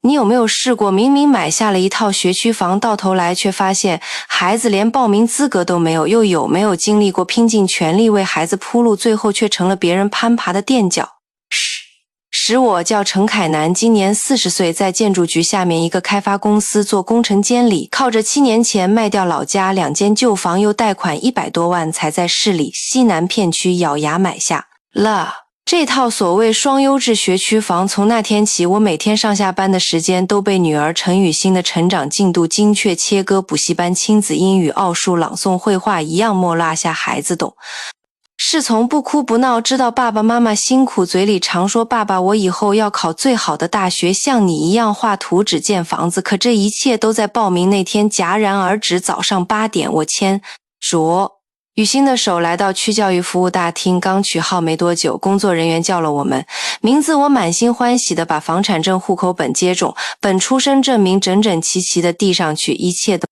你有没有试过，明明买下了一套学区房，到头来却发现孩子连报名资格都没有？又有没有经历过拼尽全力为孩子铺路，最后却成了别人攀爬的垫脚？我叫陈凯南，今年40岁，在建筑局下面一个开发公司做工程监理，靠着7年前卖掉老家2间旧房，又贷款100多万，才在市里西南片区咬牙买下了这套所谓双优质学区房。从那天起，我每天上下班的时间都被女儿陈雨欣的成长进度精确切割，补习班、亲子、英语、奥数、朗诵、绘画一样没落下孩子懂。是从不哭不闹知道爸爸妈妈辛苦，嘴里常说爸爸我以后要考最好的大学，像你一样画图纸建房子，可这一切都在报名那天戛然而止。早上8点，我牵着雨欣的手来到区教育服务大厅，刚取号没多久，工作人员叫了我们名字，我满心欢喜地把房产证、户口本接种本、出生证明整整齐齐地递上去，一切都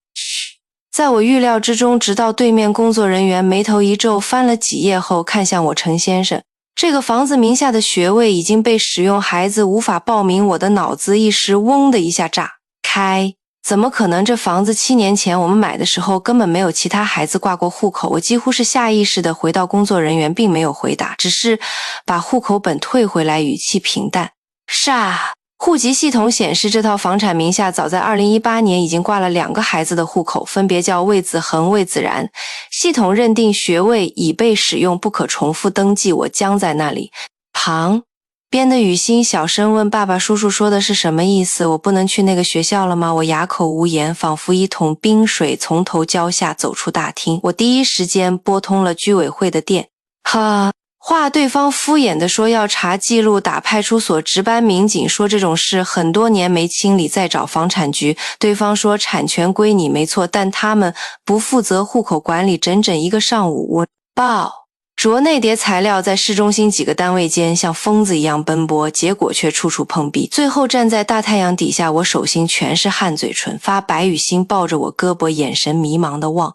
在我预料之中。直到对面工作人员眉头一皱，翻了几页后看向我，陈先生，这个房子名下的学位已经被使用，孩子无法报名。我的脑子一时嗡的一下炸开，怎么可能？这房子7年前我们买的时候根本没有其他孩子挂过户口。我几乎是下意识地回到工作人员，并没有回答，只是把户口本退回来，语气平淡。户籍系统显示，这套房产名下早在2018年已经挂了2个孩子的户口，分别叫魏子恒、魏子然。系统认定学位已被使用，不可重复登记。我僵在那里。旁边的雨欣小声问爸爸，叔叔说的是什么意思？我不能去那个学校了吗？我哑口无言，仿佛一桶冰水从头浇下。走出大厅，我第一时间拨通了居委会的电话，对方敷衍地说要查记录，打派出所值班民警说这种事很多年没清理，再找房产局。对方说产权归你没错，但他们不负责户口管理。整整1个上午，我着那叠材料在市中心几个单位间像疯子一样奔波，结果却处处碰壁。最后站在大太阳底下，我手心全是汗，嘴唇发白。雨欣抱着我胳膊，眼神迷茫地望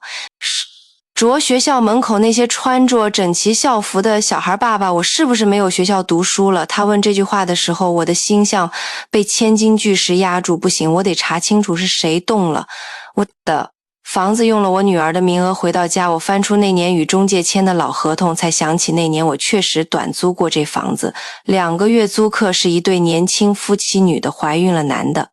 着学校门口那些穿着整齐校服的小孩。爸爸，我是不是没有学校读书了？他问这句话的时候，我的心像被千斤巨石压住。不行，我得查清楚是谁动了我的房子，用了我女儿的名额。回到家，我翻出那年与中介签的老合同，才想起那年我确实短租过这房子，2个月租客是一对年轻夫妻，女的怀孕了，男的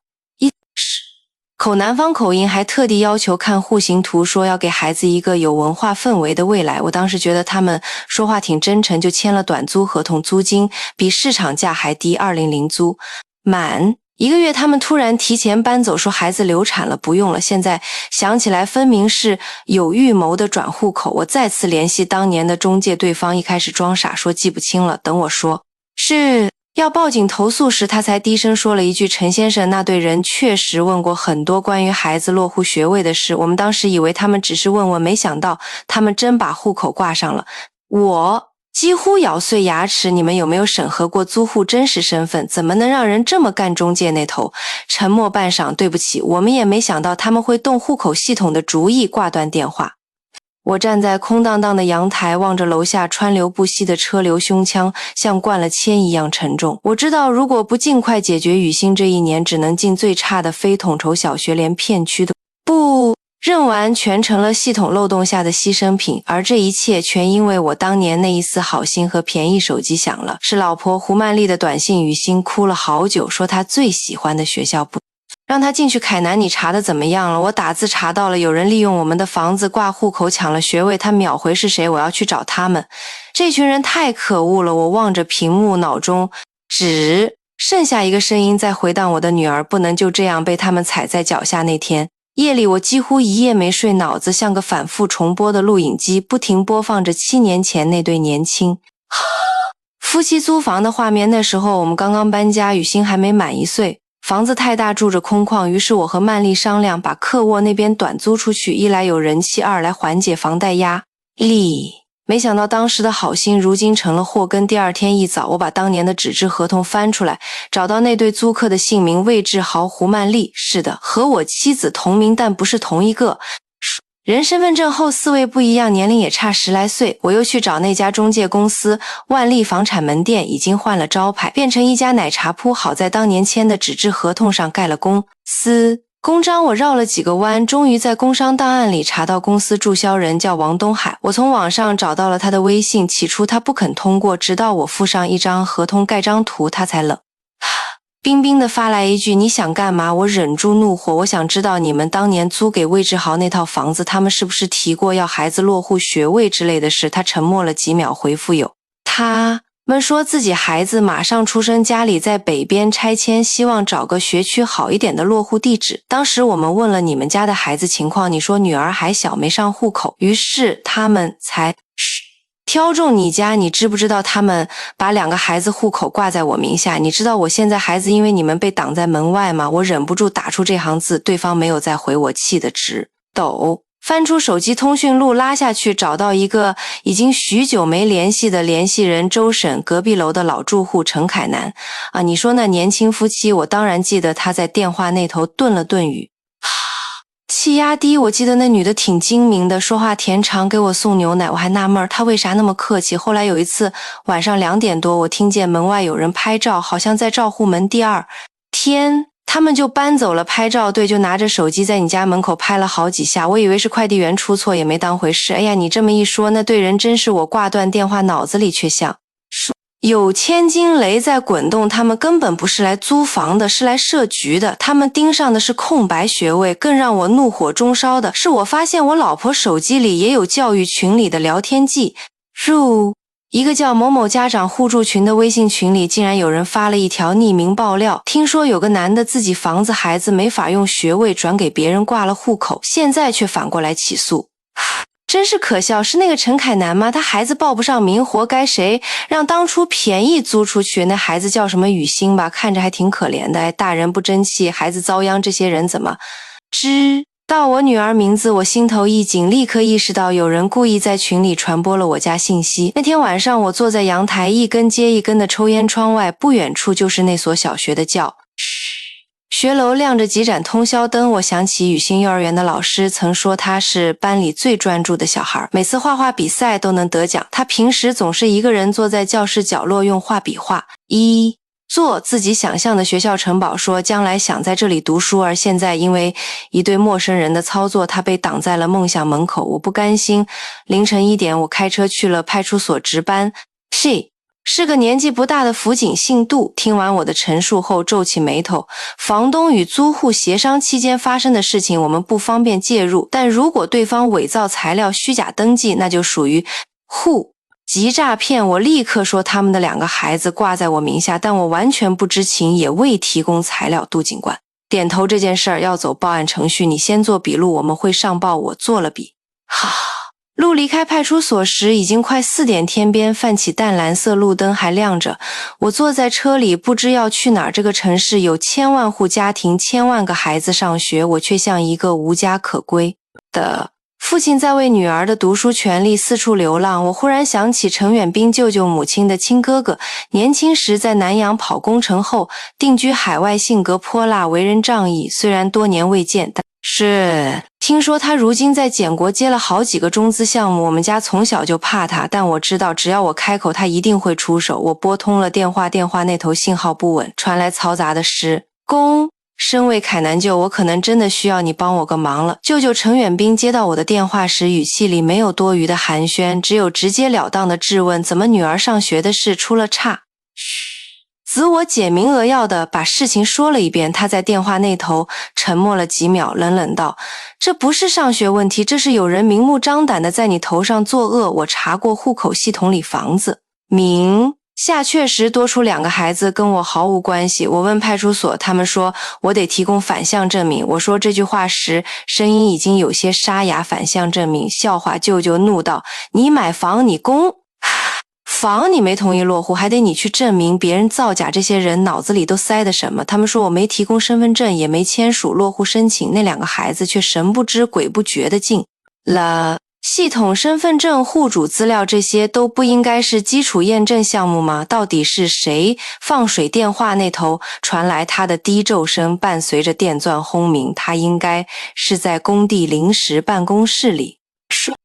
口南方口音，还特地要求看户型图，说要给孩子一个有文化氛围的未来。我当时觉得他们说话挺真诚，就签了短租合同，租金比市场价还低，200租。满1个月，他们突然提前搬走，说孩子流产了，不用了。现在想起来，分明是有预谋的转户口。我再次联系当年的中介，对方一开始装傻，说记不清了。等我说是要报警投诉时，他才低声说了一句，陈先生，那对人确实问过很多关于孩子落户学位的事，我们当时以为他们只是问问，没想到他们真把户口挂上了。我几乎咬碎牙齿，你们有没有审核过租户真实身份？怎么能让人这么干？中介那头沉默半晌，对不起，我们也没想到他们会动户口系统的主意，挂断电话。我站在空荡荡的阳台，望着楼下川流不息的车流，胸腔像灌了铅一样沉重。我知道，如果不尽快解决雨欣，这1年只能进最差的非统筹小学，连片区都不认完，全成了系统漏洞下的牺牲品。而这一切全因为我当年那一丝好心和便宜手机响了，是老婆胡曼丽的短信。雨欣哭了好久，说她最喜欢的学校不让他进去。凯南，你查的怎么样了？我打字查到了，有人利用我们的房子挂户口抢了学位。他秒回是谁？我要去找他们。这群人太可恶了。我望着屏幕，脑中只剩下一个声音在回荡，我的女儿不能就这样被他们踩在脚下。那天夜里，我几乎一夜没睡，脑子像个反复重播的录影机，不停播放着7年前那对年轻夫妻租房的画面。那时候我们刚刚搬家，雨欣还没满1岁，房子太大，住着空旷，于是我和曼丽商量，把客卧那边短租出去，一来有人气，二来缓解房贷压力。没想到当时的好心，如今成了祸根。第2天一早，我把当年的纸质合同翻出来，找到那对租客的姓名，魏志豪、胡曼丽。是的，和我妻子同名，但不是同一个。人身份证后4位不一样，年龄也差10来岁。我又去找那家中介公司，万利房产门店已经换了招牌，变成一家奶茶铺。好在当年签的纸质合同上盖了公司公章，我绕了几个弯，终于在工商档案里查到公司注销人叫王东海。我从网上找到了他的微信，起初他不肯通过，直到我附上一张合同盖章图，他才冷冰冰地发来一句：“你想干嘛？”我忍住怒火，我想知道你们当年租给魏志豪那套房子，他们是不是提过要孩子落户学位之类的事？他沉默了几秒，回复有。他们说自己孩子马上出生，家里在北边拆迁，希望找个学区好一点的落户地址。当时我们问了你们家的孩子情况，你说女儿还小，没上户口，于是他们才挑中你家。你知不知道他们把2个孩子户口挂在我名下？你知道我现在孩子因为你们被挡在门外吗？我忍不住打出这行字，对方没有再回我，气得直抖。翻出手机通讯录，拉下去找到一个已经许久没联系的联系人周婶，隔壁楼的老住户陈凯南。你说那年轻夫妻，我当然记得。他在电话那头顿了顿语，气压低。我记得那女的挺精明的，说话甜长，给我送牛奶。我还纳闷她为啥那么客气。后来有一次晚上2点多，我听见门外有人拍照，好像在照户门。第二天他们就搬走了，拍照队就拿着手机在你家门口拍了好几下，我以为是快递员出错，也没当回事。哎呀，你这么一说，那对人真是。我挂断电话，脑子里却像有千斤雷在滚动。他们根本不是来租房的，是来设局的。他们盯上的是空白学位。更让我怒火中烧的是，我发现我老婆手机里也有教育群里的聊天记。一个叫某某家长互助群的微信群里，竟然有人发了一条匿名爆料，听说有个男的自己房子孩子没法用学位转给别人挂了户口，现在却反过来起诉。真是可笑。是那个陈凯南吗？他孩子报不上名，活该。谁让当初便宜租出去？那孩子叫什么雨欣吧，看着还挺可怜的。大人不争气，孩子遭殃，这些人怎么知道我女儿名字？我心头一紧，立刻意识到有人故意在群里传播了我家信息。那天晚上我坐在阳台，一根接一根的抽烟，窗外不远处就是那所小学的教学楼，亮着几盏通宵灯。我想起雨欣幼儿园的老师曾说他是班里最专注的小孩，每次画画比赛都能得奖。他平时总是一个人坐在教室角落用画笔画做自己想象的学校城堡，说将来想在这里读书，而现在因为一对陌生人的操作，他被挡在了梦想门口。我不甘心，凌晨1点我开车去了派出所值班。是个年纪不大的辅警，姓杜。听完我的陈述后皱起眉头，房东与租户协商期间发生的事情我们不方便介入，但如果对方伪造材料虚假登记，那就属于户籍诈骗。我立刻说他们的2个孩子挂在我名下，但我完全不知情，也未提供材料。杜警官点头，这件事儿要走报案程序，你先做笔录，我们会上报。我做了笔。路离开派出所时已经快4点，天边泛起淡蓝色，路灯还亮着。我坐在车里，不知要去哪儿。这个城市有千万户家庭，千万个孩子上学，我却像一个无家可归的父亲，在为女儿的读书权利四处流浪。我忽然想起陈远斌舅舅母亲的亲哥哥，年轻时在南洋跑工程后定居海外，性格泼辣，为人仗义。虽然多年未见，但是听说他如今在建国接了好几个中资项目。我们家从小就怕他，但我知道只要我开口，他一定会出手。我拨通了电话，电话那头信号不稳，传来嘈杂的施工。身为凯南舅，我可能真的需要你帮我个忙了。舅舅陈远斌接到我的电话时，语气里没有多余的寒暄，只有直截了当的质问：怎么女儿上学的事出了岔？子我简明扼要地把事情说了一遍。他在电话那头沉默了几秒，冷冷道：这不是上学问题，这是有人明目张胆地在你头上作恶。我查过户口系统里房子名下确实多出2个孩子，跟我毫无关系。我问派出所，他们说我得提供反向证明。我说这句话时声音已经有些沙哑。反向证明？笑话！舅舅怒道：你买房，你房你没同意落户，还得你去证明别人造假。这些人脑子里都塞的什么？他们说我没提供身份证，也没签署落户申请，那2个孩子却神不知鬼不觉地进了系统、身份证、户主资料这些都不应该是基础验证项目吗？到底是谁？放水电话那头传来他的低骤声，伴随着电钻轰鸣。他应该是在工地临时办公室里。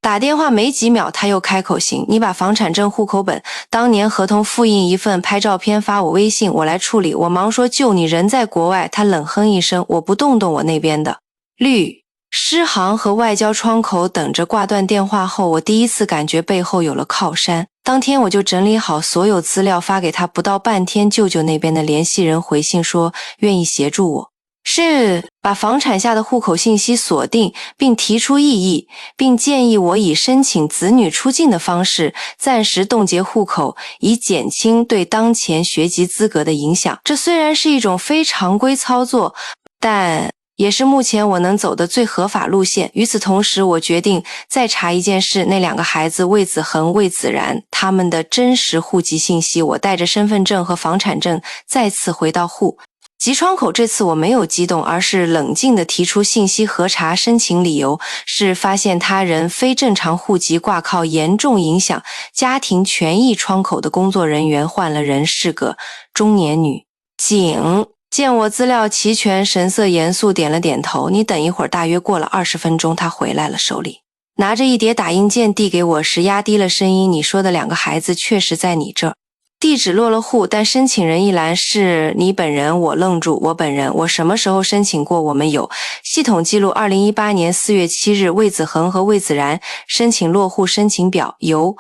打电话没几秒，他又开口：行，你把房产证、户口本、当年合同复印一份，拍照片发我微信，我来处理。我忙说：就你人在国外。他冷哼一声：我不动我那边的。绿诗行和外交窗口等着挂断电话后，我第一次感觉背后有了靠山。当天我就整理好所有资料发给他，不到半天，舅舅那边的联系人回信说愿意协助我。是把房产下的户口信息锁定，并提出异议，并建议我以申请子女出境的方式暂时冻结户口，以减轻对当前学籍资格的影响。这虽然是一种非常规操作，但也是目前我能走的最合法路线。与此同时，我决定再查一件事，那两个孩子魏子恒、魏子然他们的真实户籍信息。我带着身份证和房产证再次回到户籍窗口，这次我没有激动，而是冷静地提出信息核查申请理由是发现他人非正常户籍挂靠严重影响家庭权益窗口的工作人员换了人，是个中年女警。见我资料齐全，神色严肃，点了点头。你等一会儿。大约过了20分钟，他回来了，手里拿着一叠打印件递给我时，压低了声音：你说的两个孩子确实在你这儿。地址落了户，但申请人一栏是你本人。我愣住，我本人？我什么时候申请过？我们有系统记录，2018年4月7日，魏子恒和魏子然申请落户申请表由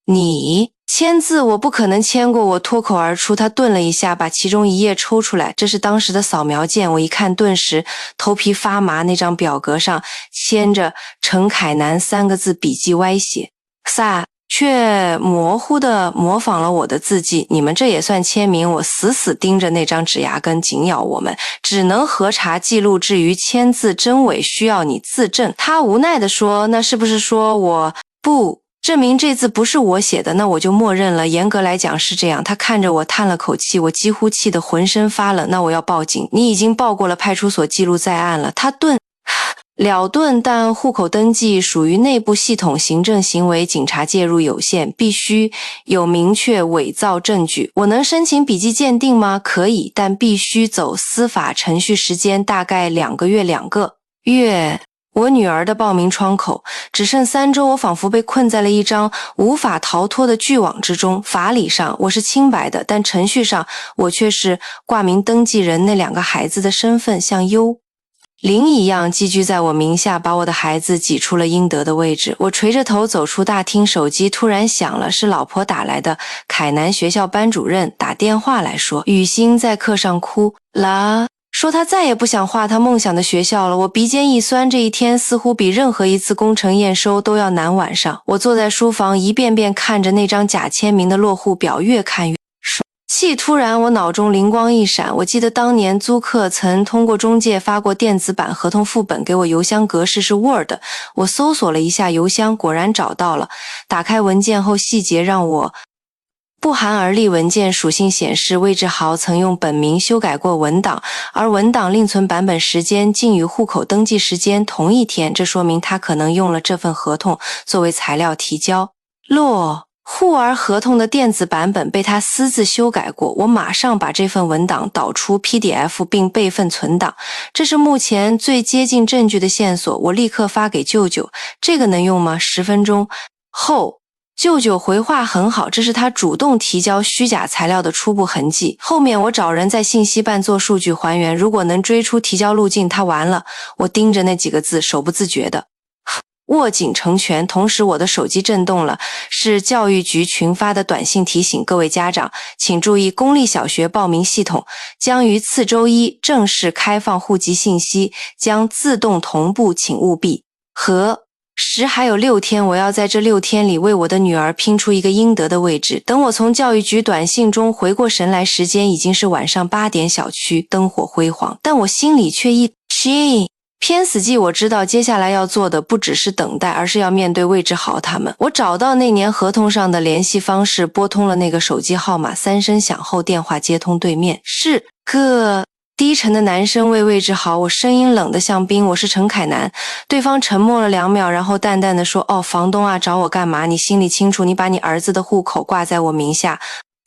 你签字。我不可能签过，我脱口而出。他顿了一下，把其中一页抽出来，这是当时的扫描件。我一看，顿时头皮发麻。那张表格上签着陈凯南3个字，笔迹歪斜，却模糊地模仿了我的字迹。你们这也算签名？我死死盯着那张指牙根，紧咬。我们只能核查记录，至于签字真伪需要你自证。他无奈地说，那是不是说我不证明这字不是我写的？那我就默认了。严格来讲是这样。他看着我叹了口气，我几乎气得浑身发冷。那我要报警。你已经报过了，派出所记录在案了。他了顿，但户口登记属于内部系统行政行为，警察介入有限，必须有明确伪造证据。我能申请笔迹鉴定吗？可以，但必须走司法程序，时间大概2个月。2个月。我女儿的报名窗口只剩3周，我仿佛被困在了一张无法逃脱的巨网之中。法理上我是清白的，但程序上我却是挂名登记人。那2个孩子的身份像幽灵一样寄居在我名下，把我的孩子挤出了应得的位置。我垂着头走出大厅，手机突然响了，是老婆打来的。凯南学校班主任打电话来说，雨欣在课上哭了，说他再也不想画他梦想的学校了。我鼻尖一酸，这一天似乎比任何一次工程验收都要难。晚上我坐在书房，一遍遍看着那张假签名的落户表，越看越气。突然我脑中灵光一闪，我记得当年租客曾通过中介发过电子版合同副本给我，邮箱格式是 Word。 我搜索了一下邮箱，果然找到了。打开文件后，细节让我不寒而栗。文件属性显示，魏志豪曾用本名修改过文档，而文档另存版本时间竟与户口登记时间同一天，这说明他可能用了这份合同作为材料提交落户，而合同的电子版本被他私自修改过。我马上把这份文档导出 PDF 并备份存档，这是目前最接近证据的线索。我立刻发给舅舅，这个能用吗？10分钟后，舅舅回话很好，这是他主动提交虚假材料的初步痕迹。后面我找人在信息办做数据还原，如果能追出提交路径，他完了。我盯着那几个字，手不自觉的握紧成拳，同时我的手机震动了，是教育局群发的短信提醒：各位家长请注意，公立小学报名系统将于次周一正式开放户籍信息，将自动同步，请务必时还有6天，我要在这6天里为我的女儿拼出一个应得的位置。等我从教育局短信中回过神来，时间已经是晚上8点，小区灯火辉煌，但我心里却一偏死寂。我知道接下来要做的不只是等待，而是要面对魏志豪他们。我找到那年合同上的联系方式，拨通了那个手机号码，3声响后电话接通，对面是个低沉的男声为魏志豪，我声音冷得像冰，我是陈凯南。对方沉默了2秒，然后淡淡的说，哦，房东啊，找我干嘛？你心里清楚，你把你儿子的户口挂在我名下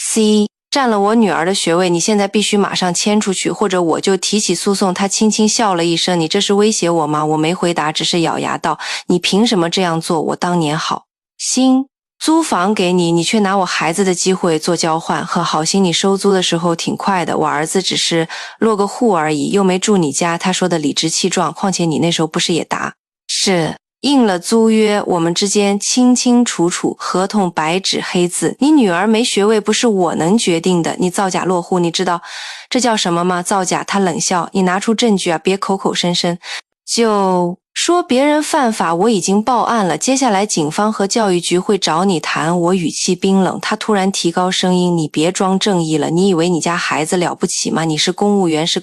，C 占了我女儿的学位，你现在必须马上迁出去，或者我就提起诉讼。他轻轻笑了一声，你这是威胁我吗？我没回答，只是咬牙道，你凭什么这样做？我当年好心租房给你，你却拿我孩子的机会做交换，和好心你收租的时候挺快的，我儿子只是落个户而已，又没住你家。他说的理直气壮，况且你那时候不是也答是应了租约，我们之间清清楚楚，合同白纸黑字，你女儿没学位不是我能决定的，你造假落户，你知道这叫什么吗？造假。他冷笑，你拿出证据啊，别口口声声就说别人犯法，我已经报案了，接下来警方和教育局会找你谈。我语气冰冷，他突然提高声音，你别装正义了，你以为你家孩子了不起吗？你是公务员，是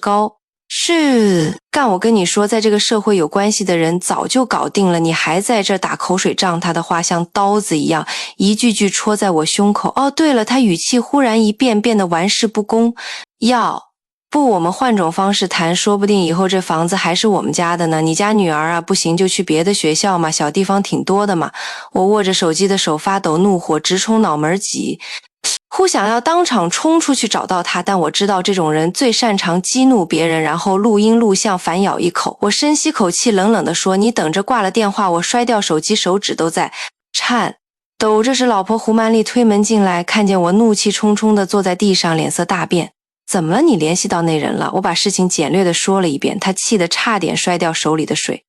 干。我跟你说，在这个社会有关系的人早就搞定了，你还在这打口水仗。他的话像刀子一样一句句戳在我胸口。哦，对了，他语气忽然一变，变得玩世不恭，不，我们换种方式谈，说不定以后这房子还是我们家的呢。你家女儿啊，不行就去别的学校嘛，小地方挺多的嘛。我握着手机的手发抖，怒火直冲脑门脊，忽想要当场冲出去找到他，但我知道这种人最擅长激怒别人，然后录音录像反咬一口。我深吸口气，冷冷地说，你等着，挂了电话我摔掉手机，手指都在颤抖。这时老婆胡曼丽推门进来，看见我怒气冲冲地坐在地上，脸色大变。怎么了？你联系到那人了？我把事情简略地说了一遍，他气得差点摔掉手里的水。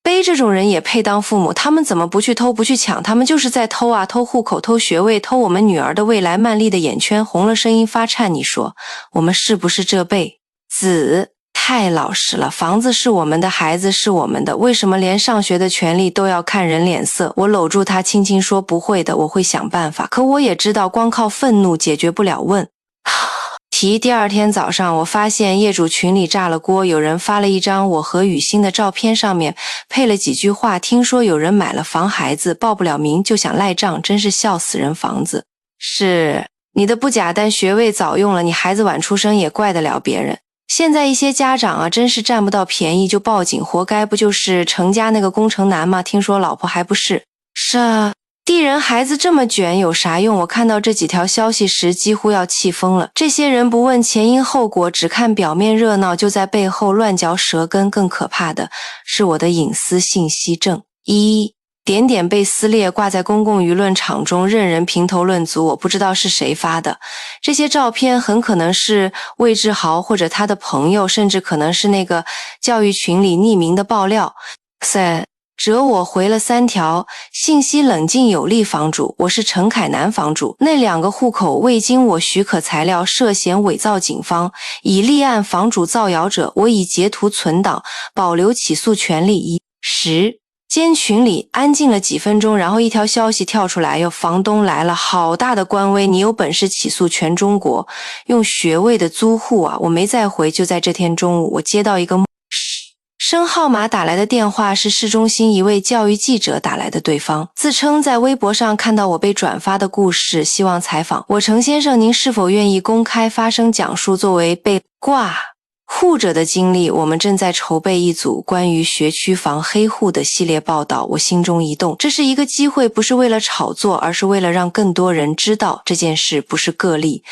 背这种人也配当父母？他们怎么不去偷不去抢？他们就是在偷啊，偷户口，偷学位，偷我们女儿的未来。曼丽的眼圈红了，声音发颤，你说我们是不是这辈子太老实了？房子是我们的，孩子是我们的，为什么连上学的权利都要看人脸色？我搂住他，轻轻说，不会的，我会想办法。可我也知道光靠愤怒解决不了问题。第二天早上，我发现业主群里炸了锅，有人发了一张我和雨欣的照片，上面配了几句话，听说有人买了房，孩子报不了名就想赖账，真是笑死人。房子是你的不假，但学位早用了，你孩子晚出生也怪得了别人。现在一些家长啊，真是占不到便宜就报警，活该。不就是程家那个工程男吗？听说老婆还不是地人，孩子这么卷有啥用？我看到这几条消息时几乎要气疯了。这些人不问前因后果，只看表面热闹，就在背后乱嚼舌根。更可怕的是我的隐私信息正点点被撕裂，挂在公共舆论场中，任人评头论足。我不知道是谁发的，这些照片很可能是魏志豪或者他的朋友，甚至可能是那个教育群里匿名的爆料。我回了3条信息，冷静有力，房主，我是陈凯南房主，那2个户口未经我许可材料涉嫌伪造，警方已立案，房主造谣者我已截图存档，保留起诉权利。间群里安静了几分钟，然后一条消息跳出来，房东来了，好大的官威，你有本事起诉全中国用学位的租户啊！我没再回，就在这天中午，我接到一个申号码打来的电话，是市中心一位教育记者打来的，对方自称在微博上看到我被转发的故事，希望采访我。程先生，您是否愿意公开发声讲述作为被挂户者的经历？我们正在筹备一组关于学区房黑户的系列报道。我心中一动，这是一个机会，不是为了炒作，而是为了让更多人知道这件事不是个例，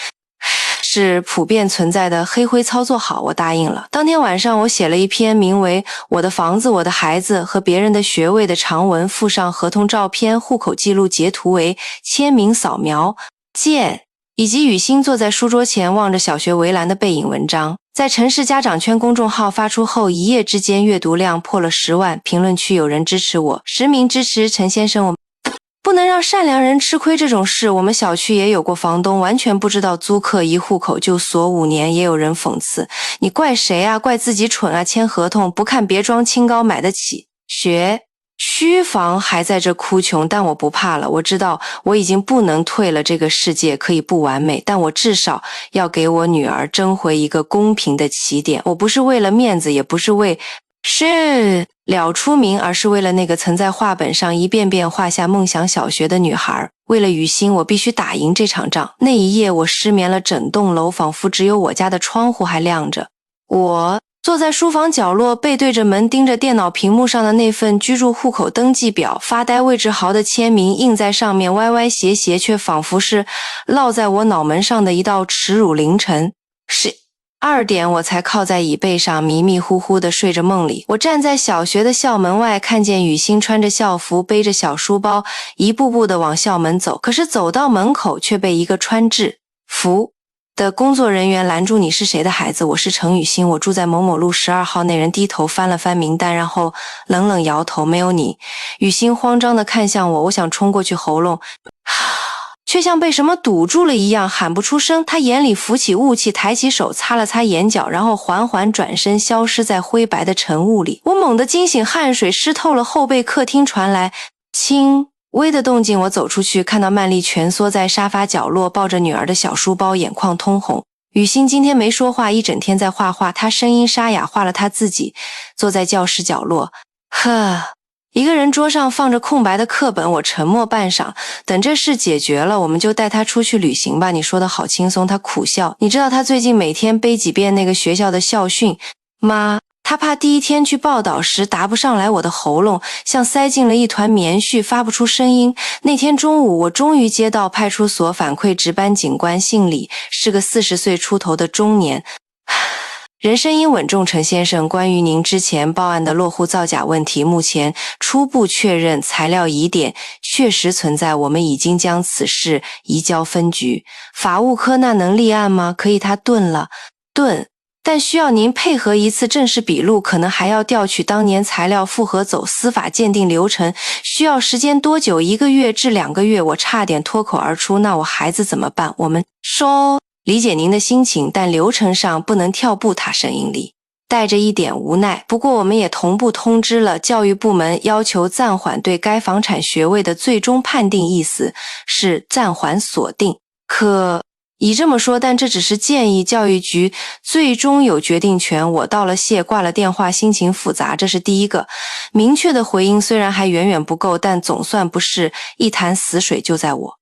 是普遍存在的黑灰操作。好，我答应了。当天晚上，我写了一篇名为《我的房子、我的孩子和别人的学位》的长文，附上合同照片、户口记录截图为签名扫描键，以及雨欣坐在书桌前望着小学围栏的背影文章。在城市家长圈公众号发出后，一夜之间阅读量破了10万，评论区有人支持我实名支持陈先生，我不能让善良人吃亏。这种事我们小区也有过，房东完全不知道租客一户口就锁5年。也有人讽刺，你怪谁啊？怪自己蠢啊，签合同不看别装清高，买得起学区房还在这哭穷。但我不怕了，我知道我已经不能退了，这个世界可以不完美，但我至少要给我女儿争回一个公平的起点。我不是为了面子，也不是为了出名，而是为了那个曾在画本上一遍遍画下梦想小学的女孩。为了雨欣，我必须打赢这场仗。那一夜我失眠了整栋楼，仿佛只有我家的窗户还亮着。我坐在书房角落，背对着门，盯着电脑屏幕上的那份居住户口登记表，发呆。魏志豪的签名印在上面，歪歪斜斜，却仿佛是烙在我脑门上的一道耻辱凌晨。12点我才靠在椅背上，迷迷糊糊地睡着梦里。我站在小学的校门外，看见雨欣穿着校服，背着小书包，一步步地往校门走。可是走到门口，却被一个穿制服的工作人员拦住。你是谁的孩子？我是程雨欣，我住在某某路12号。那人低头翻了翻名单，然后冷冷摇头，没有你。雨欣慌张地看向我，我想冲过去，喉咙却像被什么堵住了一样，喊不出声。他眼里浮起雾气，抬起手擦了擦眼角，然后缓缓转身，消失在灰白的晨雾里。我猛地惊醒，汗水湿透了后背。客厅传来轻微的动静，我走出去，看到曼丽蜷缩在沙发角落，抱着女儿的小书包，眼眶通红。雨欣今天没说话，一整天在画画，她声音沙哑，画了她自己，坐在教室角落。一个人桌上放着空白的课本，我沉默半晌，等这事解决了，我们就带他出去旅行吧。你说的好轻松。他苦笑。你知道他最近每天背几遍那个学校的校训吗？他怕第一天去报道时答不上来，我的喉咙像塞进了一团棉絮，发不出声音。那天中午，我终于接到派出所反馈，值班警官姓李，是个40岁出头的中年人，声音稳重。陈先生，关于您之前报案的落户造假问题，目前初步确认材料疑点确实存在，我们已经将此事移交分局。法务科那能立案吗？可以。他顿了顿，但需要您配合一次正式笔录，可能还要调取当年材料复核走司法鉴定流程，需要时间多久？1个月至2个月。我差点脱口而出，那我孩子怎么办？我们说理解您的心情，但流程上不能跳步。他声音里带着一点无奈。不过我们也同步通知了教育部门，要求暂缓对该房产学位的最终判定，意思是暂缓锁定。可以这么说，但这只是建议，教育局最终有决定权。我道了谢，挂了电话，心情复杂。这是第一个明确的回应，虽然还远远不够，但总算不是一潭死水。就在我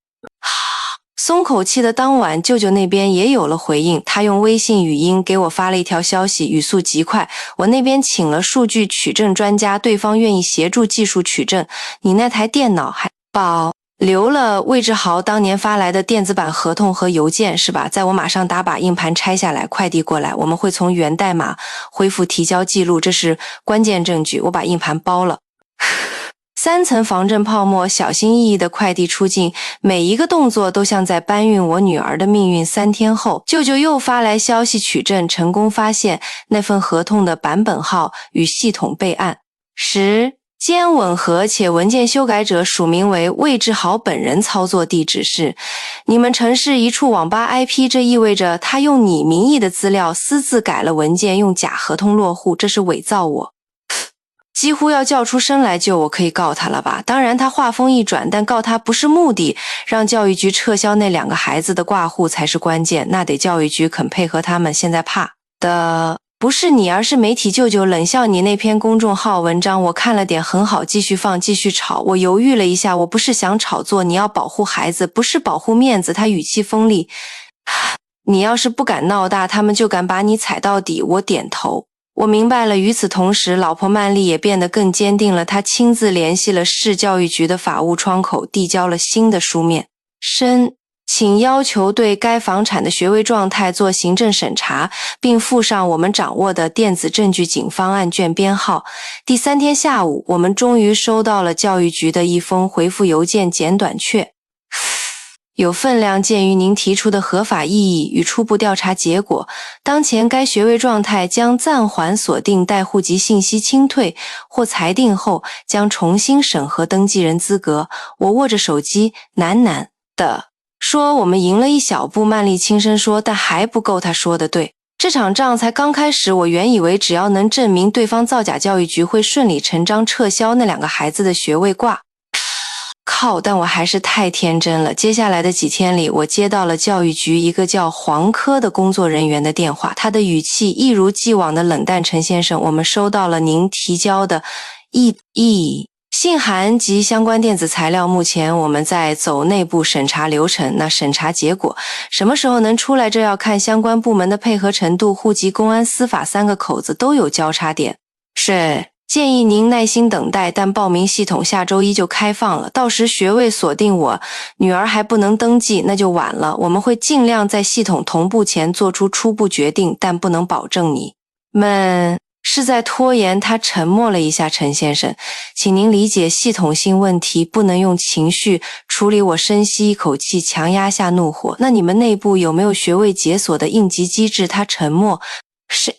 松口气的当晚，舅舅那边也有了回应，他用微信语音给我发了一条消息，语速极快。我那边请了数据取证专家，对方愿意协助技术取证。你那台电脑还保留了魏志豪当年发来的电子版合同和邮件是吧？在我马上把硬盘拆下来，快递过来，我们会从源代码恢复提交记录，这是关键证据。我把硬盘包了。3层防震泡沫，小心翼翼的快递出境，每一个动作都像在搬运我女儿的命运。3天后，舅舅又发来消息取证，成功发现那份合同的版本号与系统备案时间吻合，且文件修改者署名为魏志豪本人，操作地址是你们城市一处网吧 IP， 这意味着他用你名义的资料私自改了文件，用假合同落户，这是伪造我。几乎要叫出声来救我，可以告他了吧？当然他话锋一转，但告他不是目的，让教育局撤销那2个孩子的挂户才是关键，那得教育局肯配合他们。现在怕的不是你，而是媒体。舅舅冷笑你那篇公众号文章我看了点，很好，继续放，继续炒。我犹豫了一下，我不是想炒作，你要保护孩子，不是保护面子。他语气锋利，你要是不敢闹大，他们就敢把你踩到底。我点头。我明白了。与此同时，老婆曼丽也变得更坚定了，她亲自联系了市教育局的法务窗口，递交了新的书面申请，要求对该房产的学位状态做行政审查，并附上我们掌握的电子证据警方案卷编号。第3天下午，我们终于收到了教育局的一封回复邮件，简短却有分量。鉴于您提出的合法异议与初步调查结果，当前该学位状态将暂缓锁定，待户籍信息清退或裁定后将重新审核登记人资格。我握着手机喃喃地说，我们赢了一小步。曼丽轻声说，但还不够。他说的对，这场仗才刚开始。我原以为只要能证明对方造假，教育局会顺理成章撤销那2个孩子的学位挂靠，但我还是太天真了。接下来的几天里，我接到了教育局一个叫黄科的工作人员的电话，他的语气一如既往的冷淡。陈先生，我们收到了您提交的信函及相关电子材料，目前我们在走内部审查流程，那审查结果什么时候能出来，这要看相关部门的配合程度，户籍、公安、司法3个口子都有交叉点。是，建议您耐心等待，但报名系统下周1就开放了，到时学位锁定我女儿还不能登记，那就晚了。我们会尽量在系统同步前做出初步决定，但不能保证你们是在拖延。他沉默了一下，陈先生，请您理解系统性问题不能用情绪处理。我深吸一口气，强压下怒火。那你们内部有没有学位解锁的应急机制？他沉默。是。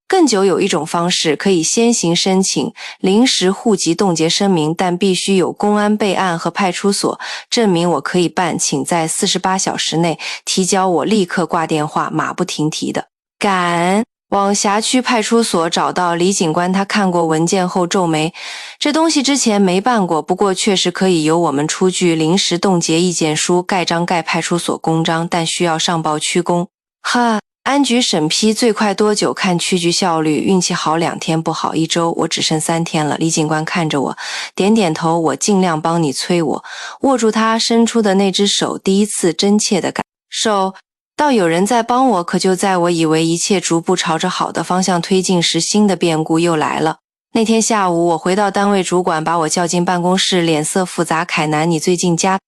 更久有一种方式，可以先行申请临时户籍冻结声明，但必须有公安备案和派出所证明我可以办，请在48小时内提交，我立刻挂电话，马不停蹄的赶往辖区派出所。找到李警官，他看过文件后皱眉，这东西之前没办过，不过确实可以由我们出具临时冻结意见书，盖章盖派出所公章，但需要上报区公。安局审批最快多久？看区局效率，运气好2天，不好1周，我只剩3天了。李警官看着我，点点头，我尽量帮你催。我握住他伸出的那只手，第一次真切的感受到有人在帮我。可就在我以为一切逐步朝着好的方向推进时，新的变故又来了。那天下午，我回到单位，主管把我叫进办公室，脸色复杂。凯南，你最近家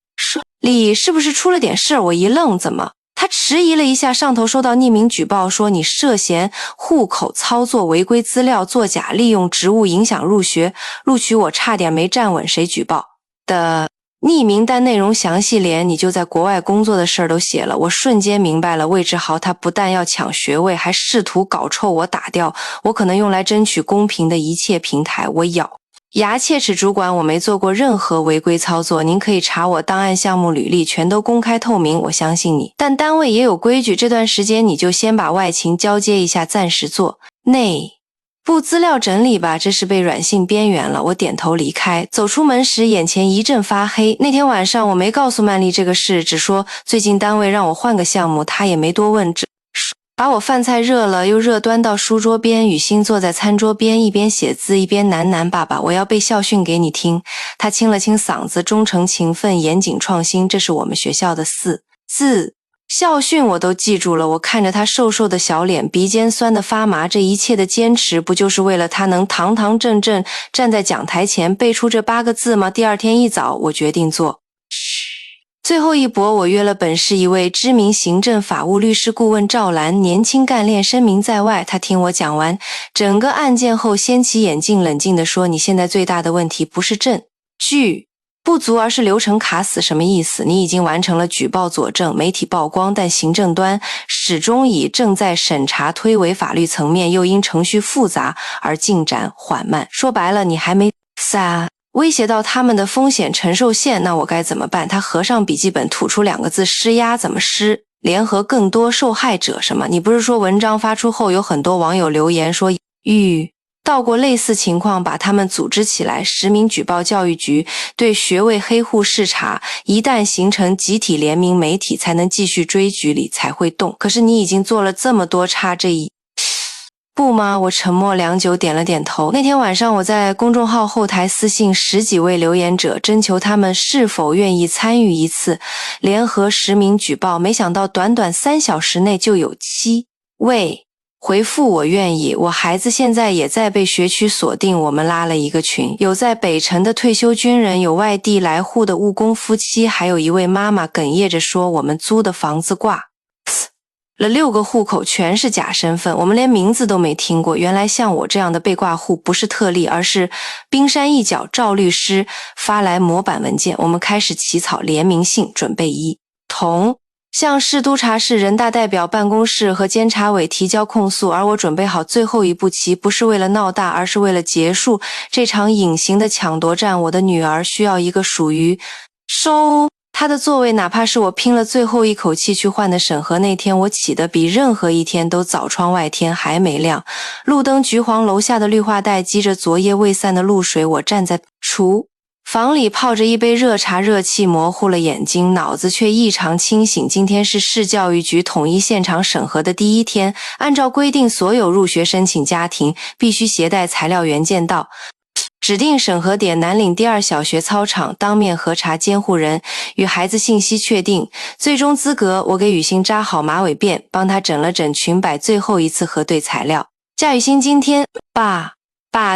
里是不是出了点事？我一愣，怎么？他迟疑了一下，上头收到匿名举报，说你涉嫌户口操作违规资料作假，利用职务影响入学录取我，差点没站稳。谁举报的？匿名但内容详细，连你就在国外工作的事儿都写了。我瞬间明白了，魏志豪他不但要抢学位，还试图搞臭我，打掉我可能用来争取公平的一切平台。我咬牙切齿，主管，我没做过任何违规操作，您可以查我档案、项目、履历，全都公开透明，我相信你。但单位也有规矩，这段时间你就先把外勤交接一下，暂时做内部资料整理吧。这是被软性边缘了。我点头离开，走出门时眼前一阵发黑。那天晚上我没告诉曼丽这个事，只说最近单位让我换个项目，她也没多问，只把我饭菜热了又热，端到书桌边。雨欣坐在餐桌边，一边写字一边喃喃，爸爸，我要背校训给你听。他清了清嗓子，忠诚、勤奋、严谨、创新，这是我们学校的4字校训，我都记住了。我看着他瘦瘦的小脸，鼻尖酸得发麻，这一切的坚持不就是为了他能堂堂正正站在讲台前背出这8个字吗？第二天一早，我决定做最后一搏。我约了本市一位知名行政法务律师顾问赵兰，年轻干练，声名在外。他听我讲完整个案件后，掀起眼镜，冷静地说，你现在最大的问题不是证据不足，而是流程卡死。什么意思？你已经完成了举报佐证、媒体曝光，但行政端始终以正在审查推为法律层面，又因程序复杂而进展缓慢。说白了，你还没威胁到他们的风险承受线，那我该怎么办？他合上笔记本，吐出2个字：施压。怎么施？联合更多受害者什么？你不是说文章发出后有很多网友留言说遇到过类似情况，把他们组织起来实名举报教育局，对学位黑户视察，一旦形成集体联名，媒体才能继续追，局里才会动。可是你已经做了这么多，差这一不吗？我沉默良久，点了点头。那天晚上我在公众号后台私信10几位留言者，征求他们是否愿意参与一次联合实名举报，没想到短短3小时内就有7位回复我愿意。我孩子现在也在被学区锁定，我们拉了一个群，有在北城的退休军人，有外地来沪的务工夫妻，还有一位妈妈哽咽着说，我们租的房子挂了6个户口，全是假身份，我们连名字都没听过。原来像我这样的被挂户不是特例，而是冰山一角。赵律师发来模板文件，我们开始起草联名信，准备一同向市督察室、人大代表办公室和监察委提交控诉。而我准备好最后一步棋，不是为了闹大，而是为了结束这场隐形的抢夺战。我的女儿需要一个属于他的座位，哪怕是我拼了最后一口气去换的审核。那天我起得比任何一天都早，窗外天还没亮，路灯橘黄，楼下的绿化带积着昨夜未散的露水。我站在厨房里泡着一杯热茶，热气模糊了眼睛，脑子却异常清醒。今天是市教育局统一现场审核的第1天，按照规定，所有入学申请家庭必须携带材料原件到指定审核点南岭第2小学操场，当面核查监护人与孩子信息确定，最终资格我给雨欣扎好马尾辫，帮她整了整裙摆，最后一次核对材料。夏雨欣今天，爸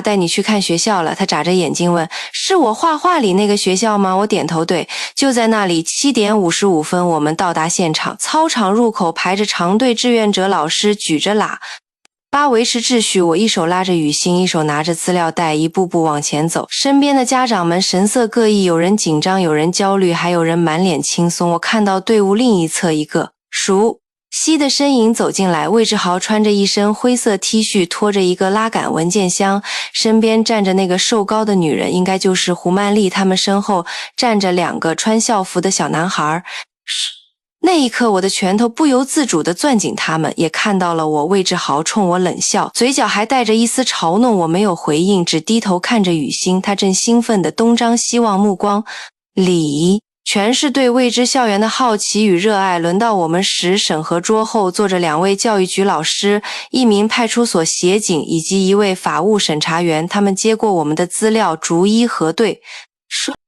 带你去看学校了。他眨着眼睛问：是我画画里那个学校吗？我点头对，就在那里。7点55分我们到达现场，操场入口排着长队，志愿者老师举着喇叭维持秩序，我一手拉着雨欣，一手拿着资料袋，一步步往前走。身边的家长们神色各异，有人紧张，有人焦虑，还有人满脸轻松。我看到队伍另一侧一个熟悉的身影走进来，魏志豪穿着一身灰色 T 恤，拖着一个拉杆文件箱，身边站着那个瘦高的女人，应该就是胡曼丽。他们身后站着2个穿校服的小男孩。那一刻，我的拳头不由自主地攥紧他们，也看到了我。魏志豪冲我冷笑，嘴角还带着一丝嘲弄。我没有回应，只低头看着雨欣，她正兴奋地东张西望，目光里全是对未知校园的好奇与热爱。轮到我们时，审核桌后坐着2位教育局老师、1名派出所协警以及1位法务审查员，他们接过我们的资料，逐一核对。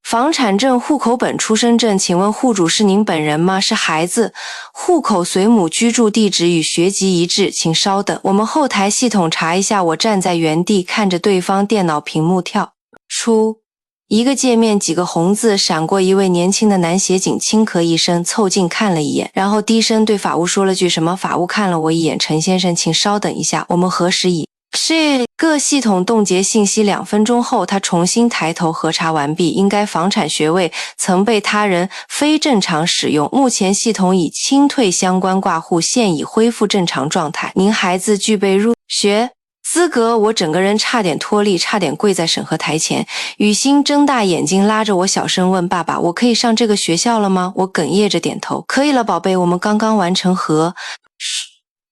房产证、户口本、出生证，请问户主是您本人吗？是孩子，户口随母，居住地址与学籍一致，请稍等，我们后台系统查一下。我站在原地看着对方电脑屏幕跳出一个界面，几个红字闪过，一位年轻的男协警轻咳一声，凑近看了一眼，然后低声对法务说了句什么。法务看了我一眼，陈先生请稍等一下，我们核实已是各系统冻结信息。2分钟后，他重新抬头核查完毕，应该房产学位曾被他人非正常使用，目前系统已清退相关挂户，现已恢复正常状态。您孩子具备入学资格。我整个人差点脱力，差点跪在审核台前。雨欣睁大眼睛拉着我小声问：爸爸，我可以上这个学校了吗？我哽咽着点头，可以了宝贝，我们刚刚完成核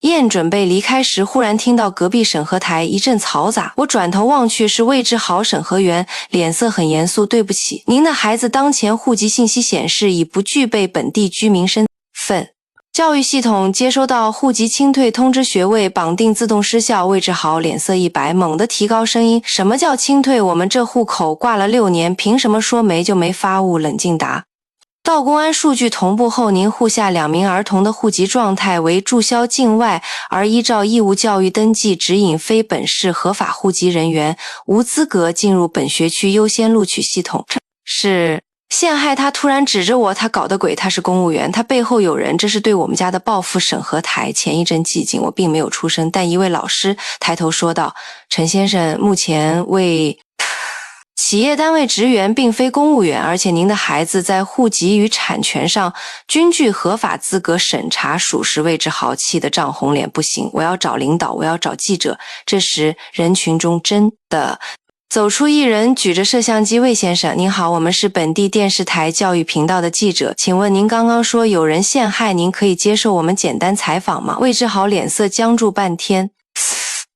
验，准备离开时，忽然听到隔壁审核台一阵嘈杂。我转头望去，是魏志豪审核员，脸色很严肃。对不起，您的孩子当前户籍信息显示已不具备本地居民身份。教育系统接收到户籍清退通知，学位绑定自动失效。魏志豪脸色一白，猛地提高声音：什么叫清退？我们这户口挂了6年，凭什么说没就没发物？冷静答。到公安数据同步后，您户下2名儿童的户籍状态为注销境外，而依照义务教育登记指引，非本市合法户籍人员无资格进入本学区优先录取系统。是陷害他突然指着我，他搞的鬼，他是公务员，他背后有人，这是对我们家的报复。审核台前一阵寂静，我并没有出声，但一位老师抬头说道：陈先生，目前为企业单位职员，并非公务员，而且您的孩子在户籍与产权上均具合法资格，审查属实。魏志豪气得涨红脸，不行，我要找领导，我要找记者。这时人群中真的走出一人，举着摄像机：魏先生您好，我们是本地电视台教育频道的记者，请问您刚刚说有人陷害您，可以接受我们简单采访吗？魏志豪脸色僵住半天，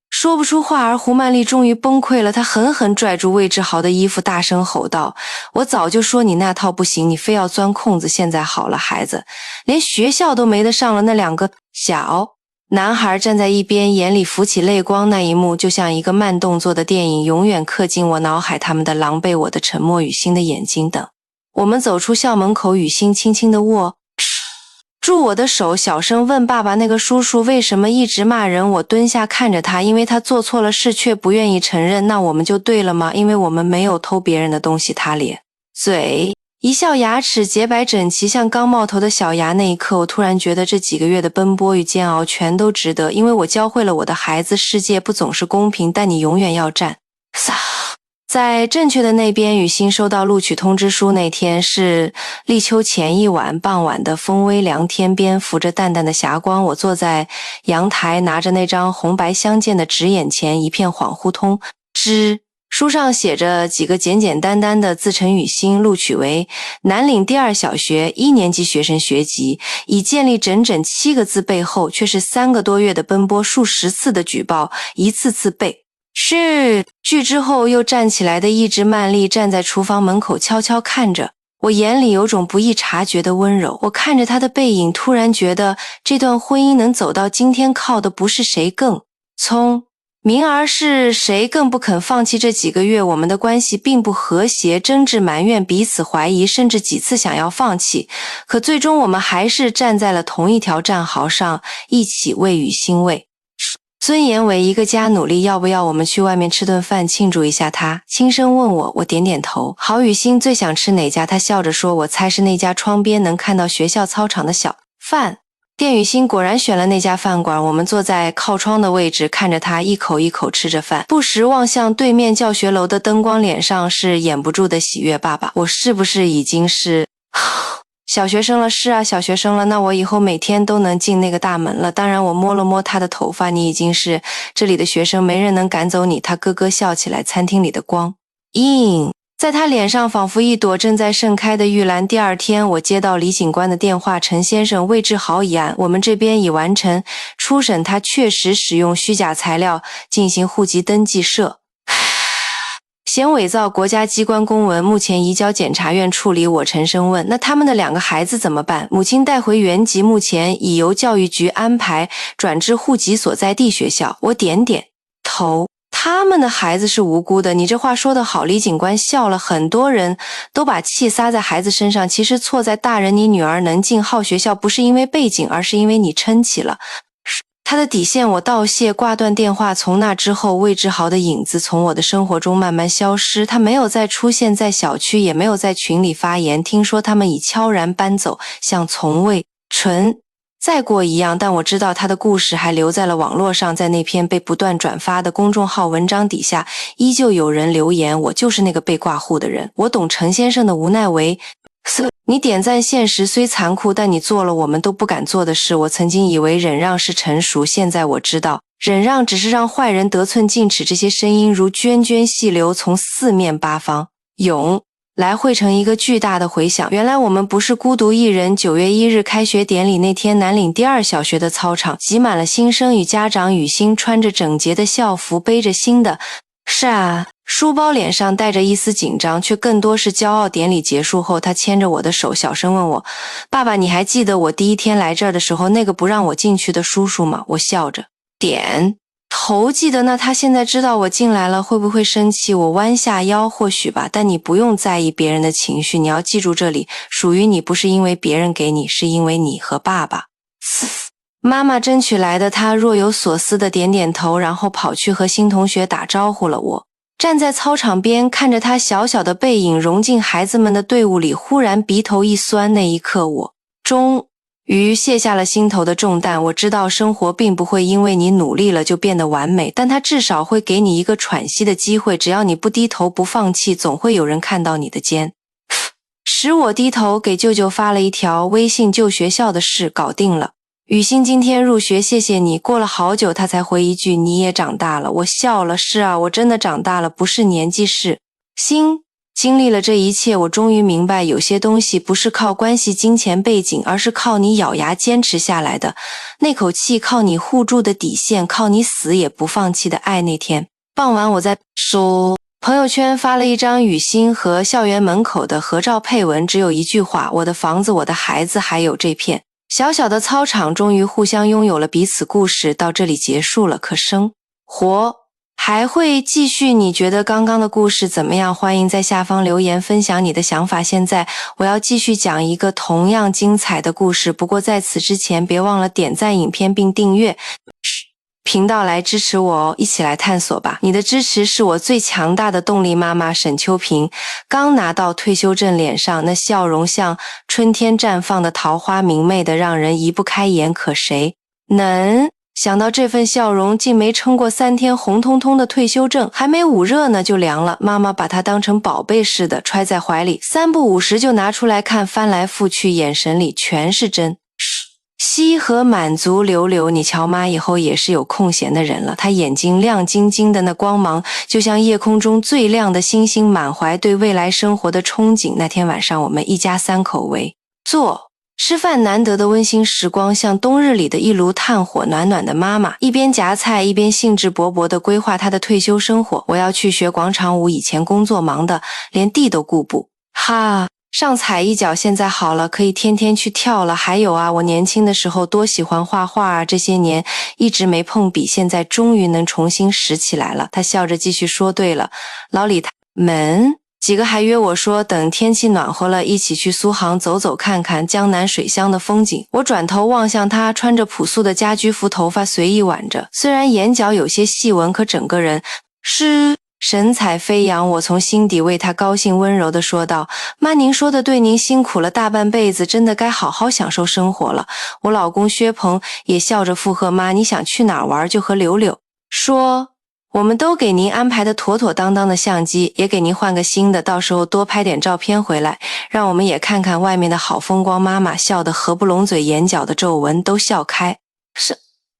说不出话，而胡曼丽终于崩溃了，她狠狠拽住魏志豪的衣服，大声吼道：我早就说你那套不行，你非要钻空子，现在好了，孩子连学校都没得上了。那2个小男孩站在一边，眼里浮起泪光，那一幕就像一个慢动作的电影，永远刻进我脑海，他们的狼狈，我的沉默，雨欣的眼睛等。我们走出校门口，雨欣轻轻地握住我的手，小声问：爸爸，那个叔叔为什么一直骂人？我蹲下看着他，因为他做错了事却不愿意承认。那我们就对了吗？因为我们没有偷别人的东西。他咧嘴一笑，牙齿洁白整齐，像刚冒头的小牙。那一刻，我突然觉得这几个月的奔波与煎熬全都值得，因为我教会了我的孩子，世界不总是公平，但你永远要站在正确的那边。雨欣收到录取通知书那天是立秋前一晚，傍晚的风微凉，天边浮着淡淡的霞光。我坐在阳台，拿着那张红白相间的纸，眼前一片恍惚。通知书上写着几个简简单单的字：陈雨欣，录取为南岭第2小学1年级学生，学籍已建立。整整7个字背后却是3个多月的奔波，数十次的举报，一次次被是句之后又站起来的意志。曼丽站在厨房门口悄悄看着我，眼里有种不易察觉的温柔。我看着她的背影，突然觉得这段婚姻能走到今天，靠的不是谁更聪明儿是谁更不肯放弃这几个月我们的关系并不和谐，争执埋怨彼此怀疑，甚至几次想要放弃，可最终我们还是站在了同一条战壕上，一起为雨欣慰尊严为一个家努力，要不要我们去外面吃顿饭庆祝一下他？轻声问我，我点点头。郝雨欣最想吃哪家？他笑着说，我猜是那家窗边能看到学校操场的小饭店。雨欣果然选了那家饭馆，我们坐在靠窗的位置，看着他一口一口吃着饭，不时望向对面教学楼的灯光，脸上是掩不住的喜悦。爸爸，我是不是已经是小学生了？是啊，小学生了，那我以后每天都能进那个大门了。当然，我摸了摸他的头发，你已经是这里的学生，没人能赶走你。他咯咯笑起来，餐厅里的光映在他脸上仿佛一朵正在盛开的玉兰。第二天，我接到李警官的电话，陈先生，魏志豪一案，我们这边已完成初审，他确实使用虚假材料进行户籍登记嫌伪造国家机关公文，目前移交检察院处理。我陈声问，那他们的2个孩子怎么办？母亲带回原籍，目前已由教育局安排转至户籍所在地学校。我点点头，他们的孩子是无辜的。你这话说得好。李警官笑了，很多人都把气撒在孩子身上，其实错在大人。你女儿能进好学校，不是因为背景，而是因为你撑起了他的底线。我道谢，挂断电话。从那之后，魏志豪的影子从我的生活中慢慢消失，他没有再出现在小区，也没有在群里发言。听说他们已悄然搬走，像从未存在过一样。但我知道他的故事还留在了网络上，在那篇被不断转发的公众号文章底下，依旧有人留言，我就是那个被挂户的人。我懂陈先生的无奈，你点赞现实虽残酷，但你做了我们都不敢做的事。我曾经以为忍让是成熟，现在我知道忍让只是让坏人得寸进尺。这些声音如涓涓细流，从四面八方涌来，汇成一个巨大的回响。原来我们不是孤独一人。9月1日开学典礼那天，南岭第2小学的操场挤满了新生与家长。雨欣穿着整洁的校服，背着新的书包，脸上带着一丝紧张，却更多是骄傲。典礼结束后，他牵着我的手，小声问我，爸爸，你还记得我第一天来这儿的时候，那个不让我进去的叔叔吗？我笑着点头，记得。那他现在知道我进来了，会不会生气？我弯下腰，或许吧，但你不用在意别人的情绪，你要记住，这里属于你，不是因为别人给你，是因为你和爸爸妈妈争取来的。他若有所思的点点头，然后跑去和新同学打招呼了。我站在操场边，看着他小小的背影融进孩子们的队伍里，忽然鼻头一酸。那一刻，我终于卸下了心头的重担。我知道生活并不会因为你努力了就变得完美，但它至少会给你一个喘息的机会。只要你不低头不放弃，总会有人看到你的肩。使我低头给舅舅发了一条微信，旧学校的事搞定了，雨欣今天入学，谢谢你。过了好久他才回一句，你也长大了。我笑了，是啊，我真的长大了，不是年纪，是心。经历了这一切，我终于明白，有些东西不是靠关系、金钱、背景，而是靠你咬牙坚持下来的那口气，靠你护住的底线，靠你死也不放弃的爱。那天傍晚，我在朋友圈发了一张雨欣和校园门口的合照，配文只有一句话，我的房子，我的孩子，还有这片小小的操场，终于互相拥有了彼此。故事到这里结束了，可生活还会继续。你觉得刚刚的故事怎么样？欢迎在下方留言分享你的想法。现在我要继续讲一个同样精彩的故事，不过在此之前别忘了点赞影片并订阅频道来支持我哦，一起来探索吧。你的支持是我最强大的动力。妈妈沈秋平刚拿到退休证，脸上那笑容像春天绽放的桃花，明媚的让人移不开眼。可谁能想到这份笑容竟没撑过3天，红彤彤的退休证还没捂热呢就凉了。妈妈把它当成宝贝似的揣在怀里，3不5时就拿出来看，翻来覆去，眼神里全是珍惜和满足。柳柳，你瞧，妈以后也是有空闲的人了。她眼睛亮晶晶的，那光芒就像夜空中最亮的星星，满怀对未来生活的憧憬。那天晚上，我们一家3口围坐吃饭，难得的温馨时光，像冬日里的一炉炭火，暖暖的。妈妈一边夹菜一边兴致勃勃地规划她的退休生活。我要去学广场舞，以前工作忙的连地都顾不上踩一脚现在好了，可以天天去跳了。还有啊，我年轻的时候多喜欢画画啊，这些年一直没碰笔，现在终于能重新拾起来了。他笑着继续说，对了，老李他们几个还约我说，等天气暖和了，一起去苏杭走走看看江南水乡的风景。我转头望向他，穿着朴素的家居服，头发随意挽着，虽然眼角有些细纹，可整个人是神采飞扬。我从心底为他高兴，温柔地说道：妈，您说的对，您辛苦了大半辈子，真的该好好享受生活了。我老公薛鹏也笑着附和，妈，你想去哪儿玩就和柳柳说，我们都给您安排的妥妥当当的相机，也给您换个新的，到时候多拍点照片回来，让我们也看看外面的好风光。妈妈笑得合不拢嘴，眼角的皱纹都笑开。是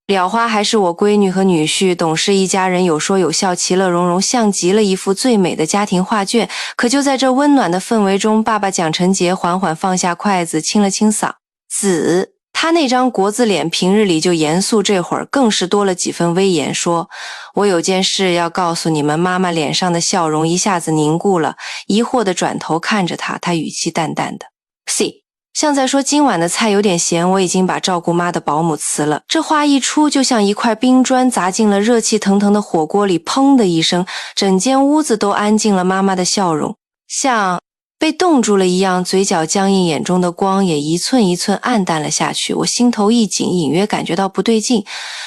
了花还是我闺女和女婿，董事一家人有说有笑，其乐融融，像极了一幅最美的家庭画卷。可就在这温暖的氛围中，爸爸蒋成杰缓缓放下筷子，清了清嗓子。他那张国字脸平日里就严肃，这会儿更是多了几分威严，说：我有件事要告诉你们。妈妈脸上的笑容一下子凝固了，疑惑地转头看着他，他语气淡淡的 ：“C。”像在说今晚的菜有点咸，我已经把照顾妈的保姆辞了。这话一出，就像一块冰砖砸进了热气腾腾的火锅里，砰的一声，整间屋子都安静了。妈妈的笑容像被冻住了一样，嘴角僵硬，眼中的光也一寸一寸暗淡了下去。我心头一紧，隐约感觉到不对劲。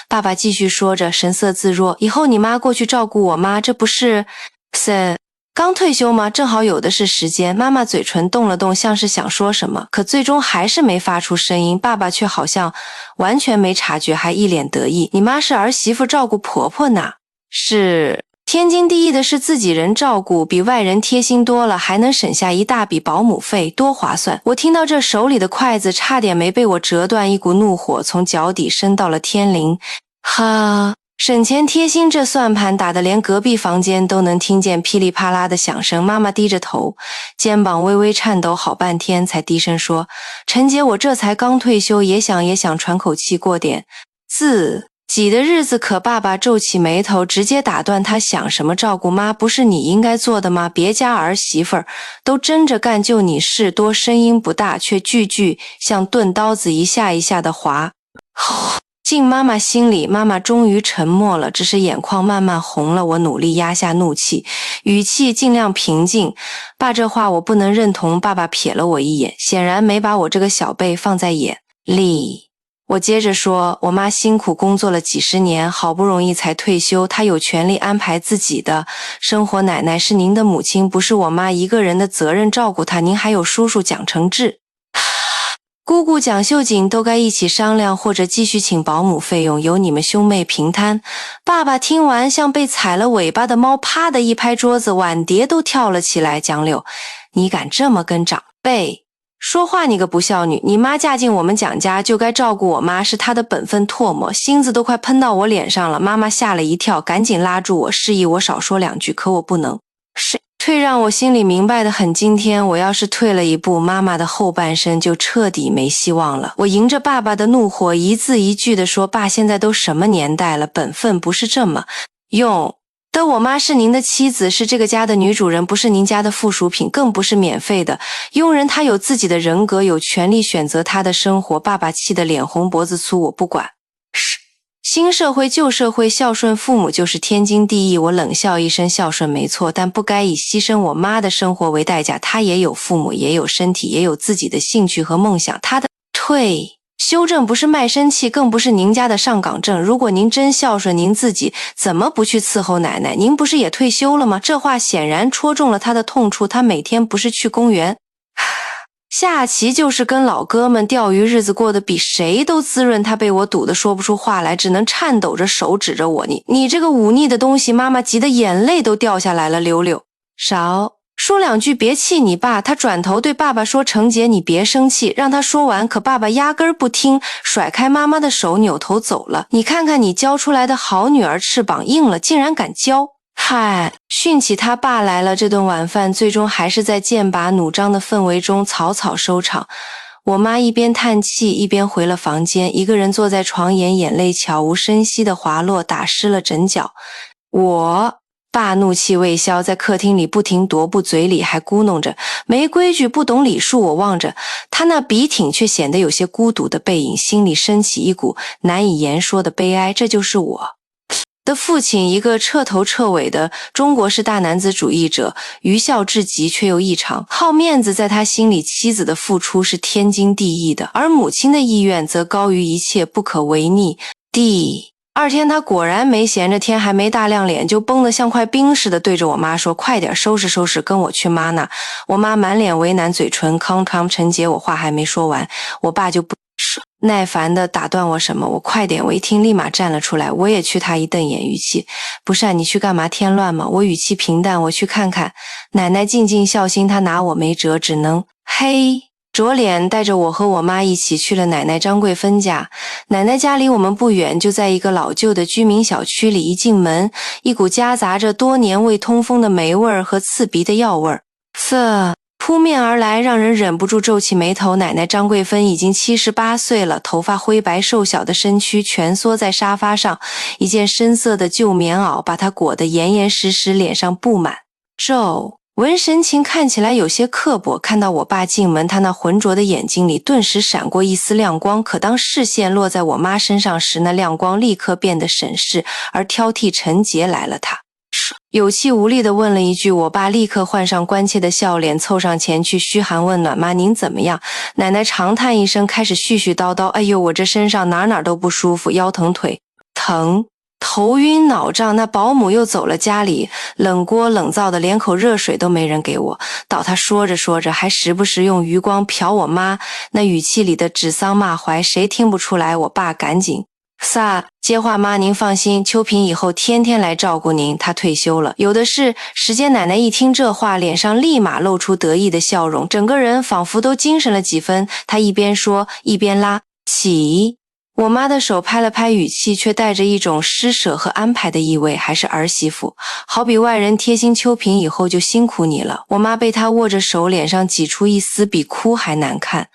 爸爸继续说着，神色自若：以后你妈过去照顾我妈，这不是刚退休吗？正好有的是时间。妈妈嘴唇动了动，像是想说什么，可最终还是没发出声音。爸爸却好像完全没察觉，还一脸得意：你妈是儿媳妇照顾婆婆呢，是天经地义的事，自己人照顾比外人贴心多了，还能省下一大笔保姆费，多划算。我听到这，手里的筷子差点没被我折断，一股怒火从脚底升到了天灵。哈，省钱贴心这算盘打得连隔壁房间都能听见噼里啪啦的响声。妈妈低着头，肩膀微微颤抖，好半天才低声说：陈姐，我这才刚退休，也想喘口气，过点自己的日子。可爸爸皱起眉头，直接打断他：想什么照顾妈，不是你应该做的吗？别家儿媳妇儿都争着干，就你事多，声音不大，却句句像钝刀子一下一下的划进妈妈心里。妈妈终于沉默了，只是眼眶慢慢红了。我努力压下怒气，语气尽量平静：爸，这话我不能认同。爸爸瞥了我一眼，显然没把我这个小辈放在眼里。我接着说，我妈辛苦工作了几十年，好不容易才退休，她有权利安排自己的生活。奶奶是您的母亲，不是我妈一个人的责任照顾她。您还有叔叔蒋承志、姑姑蒋秀锦，都该一起商量，或者继续请保姆费用，由你们兄妹平摊。爸爸听完，像被踩了尾巴的猫，啪的一拍桌子，碗碟都跳了起来。蒋柳，你敢这么跟长辈说话，你个不孝女！你妈嫁进我们蒋家，就该照顾我妈，是她的本分。唾沫芯子都快喷到我脸上了。妈妈吓了一跳，赶紧拉住我，示意我少说两句，可我不能退让。我心里明白的很，今天我要是退了一步，妈妈的后半生就彻底没希望了。我迎着爸爸的怒火，一字一句地说：爸，现在都什么年代了，本分不是这么用的。我妈是您的妻子，是这个家的女主人，不是您家的附属品，更不是免费的佣人。她有自己的人格，有权利选择她的生活。爸爸气得脸红脖子粗，我不管。新社会旧社会，孝顺父母就是天经地义。我冷笑一声，孝顺没错，但不该以牺牲我妈的生活为代价。她也有父母，也有身体，也有自己的兴趣和梦想。她的退休证不是卖身契，更不是您家的上岗证。如果您真孝顺您自己，怎么不去伺候奶奶？您不是也退休了吗？这话显然戳中了他的痛处。他每天不是去公园下棋，就是跟老哥们钓鱼，日子过得比谁都滋润。他被我堵得说不出话来，只能颤抖着手指着我：你这个忤逆的东西！妈妈急得眼泪都掉下来了。柳柳，少说两句，别气你爸。他转头对爸爸说：程杰，你别生气。让他说完，可爸爸压根儿不听，甩开妈妈的手，扭头走了。你看看你教出来的好女儿，翅膀硬了，竟然敢教！嗨，训起他爸来了。这顿晚饭最终还是在剑拔弩张的氛围中草草收场。我妈一边叹气一边回了房间，一个人坐在床沿，眼泪悄无声息地滑落，打湿了枕角。我爸怒气未消，在客厅里不停踱步，嘴里还咕哝着没规矩不懂礼数。我望着他那笔挺却显得有些孤独的背影，心里升起一股难以言说的悲哀。这就是我的父亲，一个彻头彻尾的中国式大男子主义者，愚孝至极却又异常好面子。在他心里，妻子的付出是天经地义的，而母亲的意愿则高于一切，不可违逆。第二天，他果然没闲着，天还没大亮，脸就绷得像块冰似的，对着我妈说：“快点收拾收拾，跟我去妈那。”我妈满脸为难，嘴唇康康陈结。我话还没说完，我爸就不耐烦地打断我什么。我快点，我一听立马站了出来，我也去他一瞪眼，语气不善：“你去干嘛？添乱吗？”我语气平淡：“我去看看奶奶尽尽孝心，她拿我没辙，只能着脸带着我和我妈一起去了奶奶张桂芬家。奶奶家离我们不远，就在一个老旧的居民小区里。一进门，一股夹杂着多年未通风的霉味儿和刺鼻的药味儿扑面而来，让人忍不住皱起眉头。奶奶张桂芬已经78岁了，头发灰白，瘦小的身躯蜷缩在沙发上，一件深色的旧棉袄把她裹得严严实实，脸上布满皱纹，神情看起来有些刻薄。看到我爸进门，他那浑浊的眼睛里顿时闪过一丝亮光，可当视线落在我妈身上时，那亮光立刻变得审视而挑剔。陈杰来了，他有气无力地问了一句，我爸立刻换上关切的笑脸，凑上前去嘘寒问暖：“妈，您怎么样？”奶奶长叹一声，开始絮絮叨叨：“哎呦，我这身上哪都不舒服，腰疼腿疼，头晕脑胀，那保姆又走了，家里冷锅冷灶的，连口热水都没人给我倒。”他说着说着，还时不时用余光瞟我妈，那语气里的指桑骂槐，谁听不出来？我爸赶紧接话：“妈，您放心，秋萍以后天天来照顾您，她退休了，有的是时间。”奶奶一听这话，脸上立马露出得意的笑容，整个人仿佛都精神了几分。她一边说一边拉起我妈的手，拍了拍，语气却带着一种施舍和安排的意味：“还是儿媳妇，好比外人贴心，秋萍以后就辛苦你了。”我妈被她握着手，脸上挤出一丝比哭还难看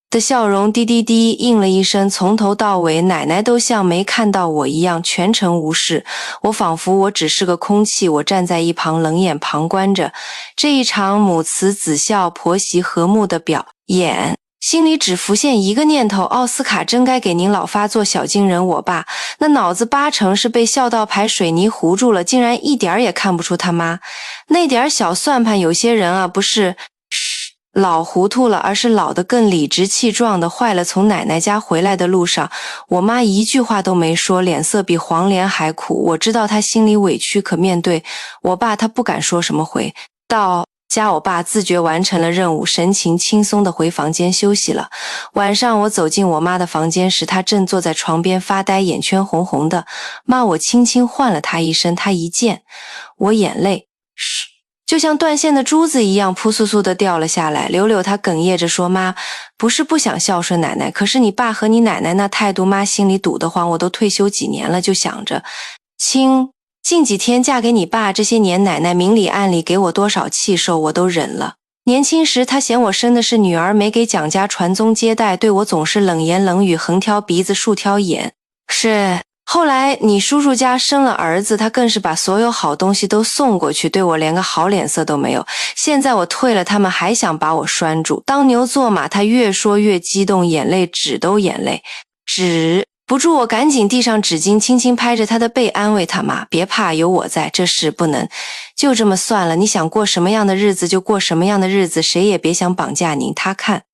的笑容，滴滴滴应了一声。从头到尾，奶奶都像没看到我一样，全程无视。我仿佛我只是个空气，我站在一旁冷眼旁观着这一场母慈子孝、婆媳和睦的表演，心里只浮现一个念头：奥斯卡真该给您老发做小金人。我爸那脑子八成是被孝道牌水泥糊住了，竟然一点也看不出他妈那点小算盘。有些人啊，不是老糊涂了，而是老得更理直气壮的坏了。从奶奶家回来的路上，我妈一句话都没说，脸色比黄连还苦。我知道她心里委屈，可面对我爸，她不敢说什么。回到家，我爸自觉完成了任务，神情轻松地回房间休息了。晚上我走进我妈的房间时，她正坐在床边发呆，眼圈红红的。妈，我轻轻唤了她一声，她一见我，眼泪就像断线的珠子一样扑簌簌地掉了下来。柳柳她哽咽着说：“妈，不是不想孝顺奶奶，可是你爸和你奶奶那态度，妈心里堵得慌。我都退休几年了，就想着近几天嫁给你爸，这些年奶奶明里暗里给我多少气受，我都忍了。年轻时她嫌我生的是女儿，没给蒋家传宗接代，对我总是冷言冷语，横挑鼻子竖挑眼。后来你叔叔家生了儿子，他更是把所有好东西都送过去，对我连个好脸色都没有。现在我退了，他们还想把我拴住，当牛做马。”他越说越激动，眼泪止不住。我赶紧递上纸巾，轻轻拍着他的背，安慰他：“妈，别怕，有我在，这事不能就这么算了。你想过什么样的日子就过什么样的日子，谁也别想绑架您。”他看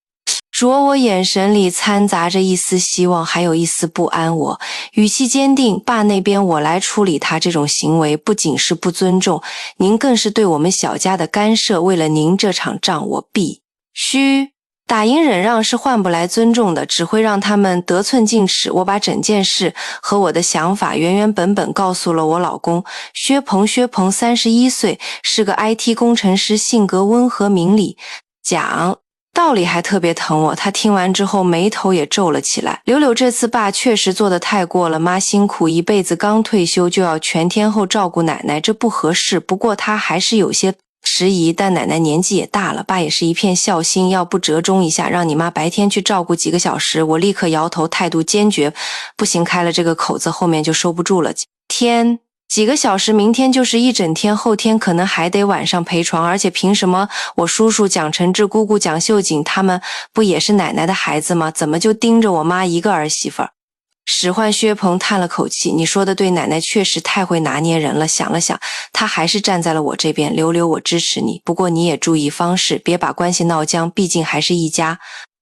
着我，眼神里掺杂着一丝希望，还有一丝不安。我语气坚定：“爸那边我来处理，他这种行为不仅是不尊重您，更是对我们小家的干涉。为了您这场仗，我必须打赢。忍让是换不来尊重的，只会让他们得寸进尺。”我把整件事和我的想法原原本本告诉了我老公薛鹏。31岁，是个 IT 工程师，性格温和明理，讲道理还特别疼我。他听完之后眉头也皱了起来。柳柳这次爸确实做得太过了，妈辛苦一辈子，刚退休就要全天候照顾奶奶，这不合适。不过他还是有些迟疑，但奶奶年纪也大了，爸也是一片孝心，要不折中一下，让你妈白天去照顾几个小时。我立刻摇头，态度坚决：“不行。”开了这个口子，后面就收不住了。天几个小时，明天就是一整天，后天可能还得晚上陪床，而且凭什么我叔叔蒋承志、姑姑蒋秀锦他们不也是奶奶的孩子吗？怎么就盯着我妈一个儿媳妇儿？使唤薛鹏叹了口气，你说的对，奶奶确实太会拿捏人了。想了想，她还是站在了我这边，柳柳我支持你，不过你也注意方式，别把关系闹僵，毕竟还是一家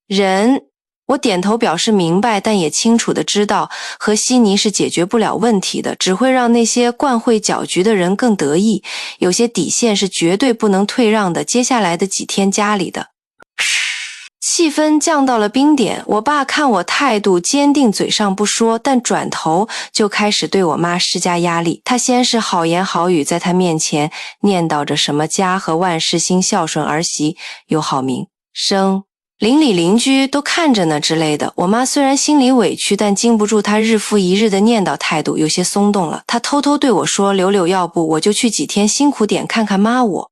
人。我点头表示明白，但也清楚地知道和稀泥是解决不了问题的，只会让那些惯会搅局的人更得意。有些底线是绝对不能退让的。接下来的几天，家里的气氛降到了冰点。我爸看我态度坚定，嘴上不说，但转头就开始对我妈施加压力。他先是好言好语，在他面前念叨着什么家和万事兴、孝顺儿媳、有好名声，邻里邻居都看着呢之类的。我妈虽然心里委屈，但经不住她日复一日的念叨，态度有些松动了。她偷偷对我说，柳柳，要不我就去几天，辛苦点看看妈我。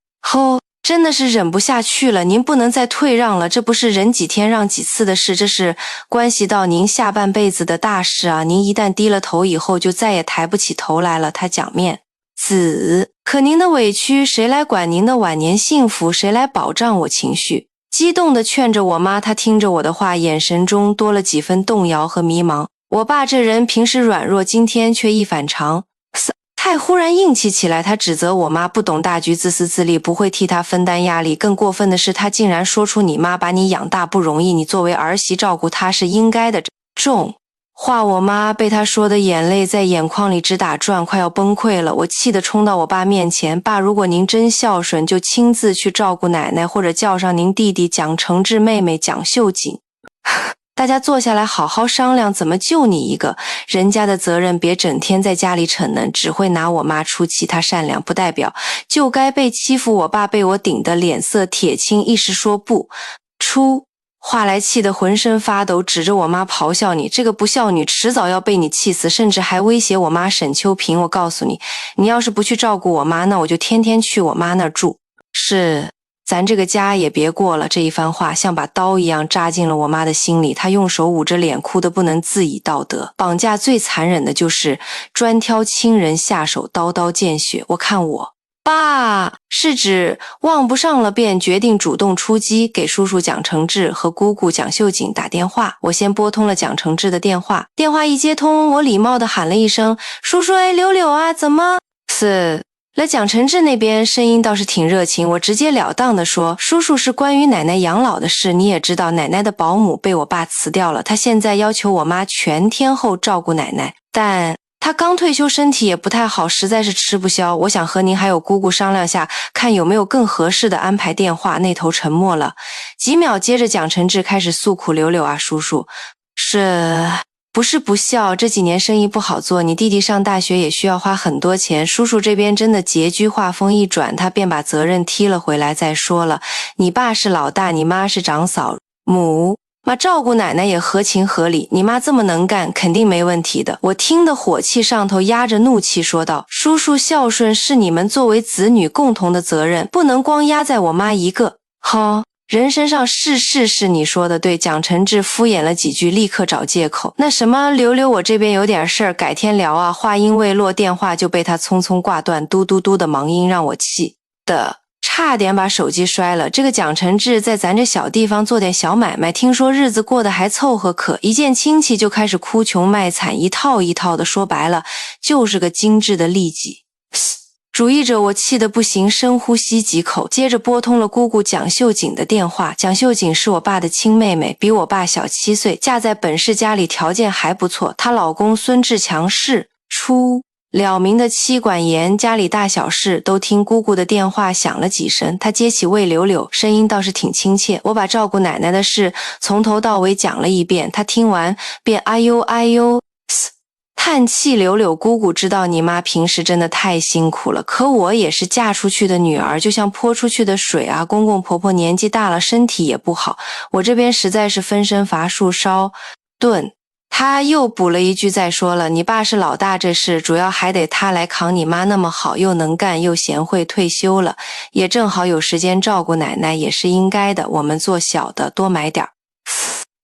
真的是忍不下去了，您不能再退让了，这不是忍几天让几次的事，这是关系到您下半辈子的大事啊！您一旦低了头以后，就再也抬不起头来了。他讲面子，可您的委屈谁来管？您的晚年幸福谁来保障？我情绪激动地劝着我妈，她听着我的话，眼神中多了几分动摇和迷茫。我爸这人平时软弱，今天却一反常态，忽然硬气起来。他指责我妈不懂大局，自私自利，不会替他分担压力。更过分的是，他竟然说出你妈把你养大不容易，你作为儿媳照顾她是应该的。重话，我妈被他说的眼泪在眼眶里直打转，快要崩溃了。我气得冲到我爸面前，爸，如果您真孝顺，就亲自去照顾奶奶，或者叫上您弟弟蒋承志、妹妹蒋秀锦，大家坐下来好好商量怎么救你一个。人家的责任别整天在家里逞能，只会拿我妈出气。她善良不代表就该被欺负。我爸被我顶得脸色铁青，一时说不出话来，气得浑身发抖，指着我妈咆哮，你这个不孝女，迟早要被你气死。甚至还威胁我妈沈秋萍，我告诉你，你要是不去照顾我妈，那我就天天去我妈那儿住，是咱这个家也别过了。这一番话像把刀一样扎进了我妈的心里，她用手捂着脸，哭得不能自已。道德绑架最残忍的就是专挑亲人下手，刀刀见血。我看我爸是指望不上了，便决定主动出击，给叔叔蒋承志和姑姑蒋秀锦打电话。我先拨通了蒋承志的电话，电话一接通，我礼貌地喊了一声，叔叔，柳柳啊，怎么是了？蒋承志那边声音倒是挺热情，我直截了当地说，叔叔，是关于奶奶养老的事。你也知道，奶奶的保姆被我爸辞掉了，他现在要求我妈全天候照顾奶奶，但他刚退休，身体也不太好，实在是吃不消。我想和您还有姑姑商量下，看有没有更合适的安排。电话那头沉默了几秒，接着蒋承志开始诉苦，柳柳啊，叔叔不是不孝，这几年生意不好做，你弟弟上大学也需要花很多钱，叔叔这边真的拮据。话锋一转，他便把责任踢了回来。再说了，你爸是老大，你妈是长嫂母妈，照顾奶奶也合情合理，你妈这么能干，肯定没问题的。我听得火气上头，压着怒气说道，叔叔孝顺是你们作为子女共同的责任，不能光压在我妈一个人身上。是，你说的对。蒋承志敷衍了几句，立刻找借口，那什么，柳柳，我这边有点事儿，改天聊啊。话音未落，电话就被他匆匆挂断，嘟嘟嘟的忙音让我气的差点把手机摔了。这个蒋承志在咱这小地方做点小买卖，听说日子过得还凑合，可一见亲戚就开始哭穷卖惨，一套一套的，说白了就是个精致的利己主义者。我气得不行，深呼吸几口，接着拨通了姑姑蒋秀锦的电话。蒋秀锦是我爸的亲妹妹，比我爸小7岁，嫁在本市，家里条件还不错。她老公孙志强是出了名的妻管严，家里大小事都听姑姑的电话响了几声。她接起，喂，柳柳，声音倒是挺亲切。我把照顾奶奶的事从头到尾讲了一遍，她听完便哎呦哎呦叹气。柳柳姑姑，知道你妈平时真的太辛苦了，可我也是嫁出去的女儿，就像泼出去的水啊。公公婆婆年纪大了，身体也不好，我这边实在是分身乏术，稍顿。他又补了一句，再说了，你爸是老大，这事主要还得他来扛。你妈那么好，又能干又贤惠，退休了也正好有时间照顾奶奶，也是应该的。我们做小的多买点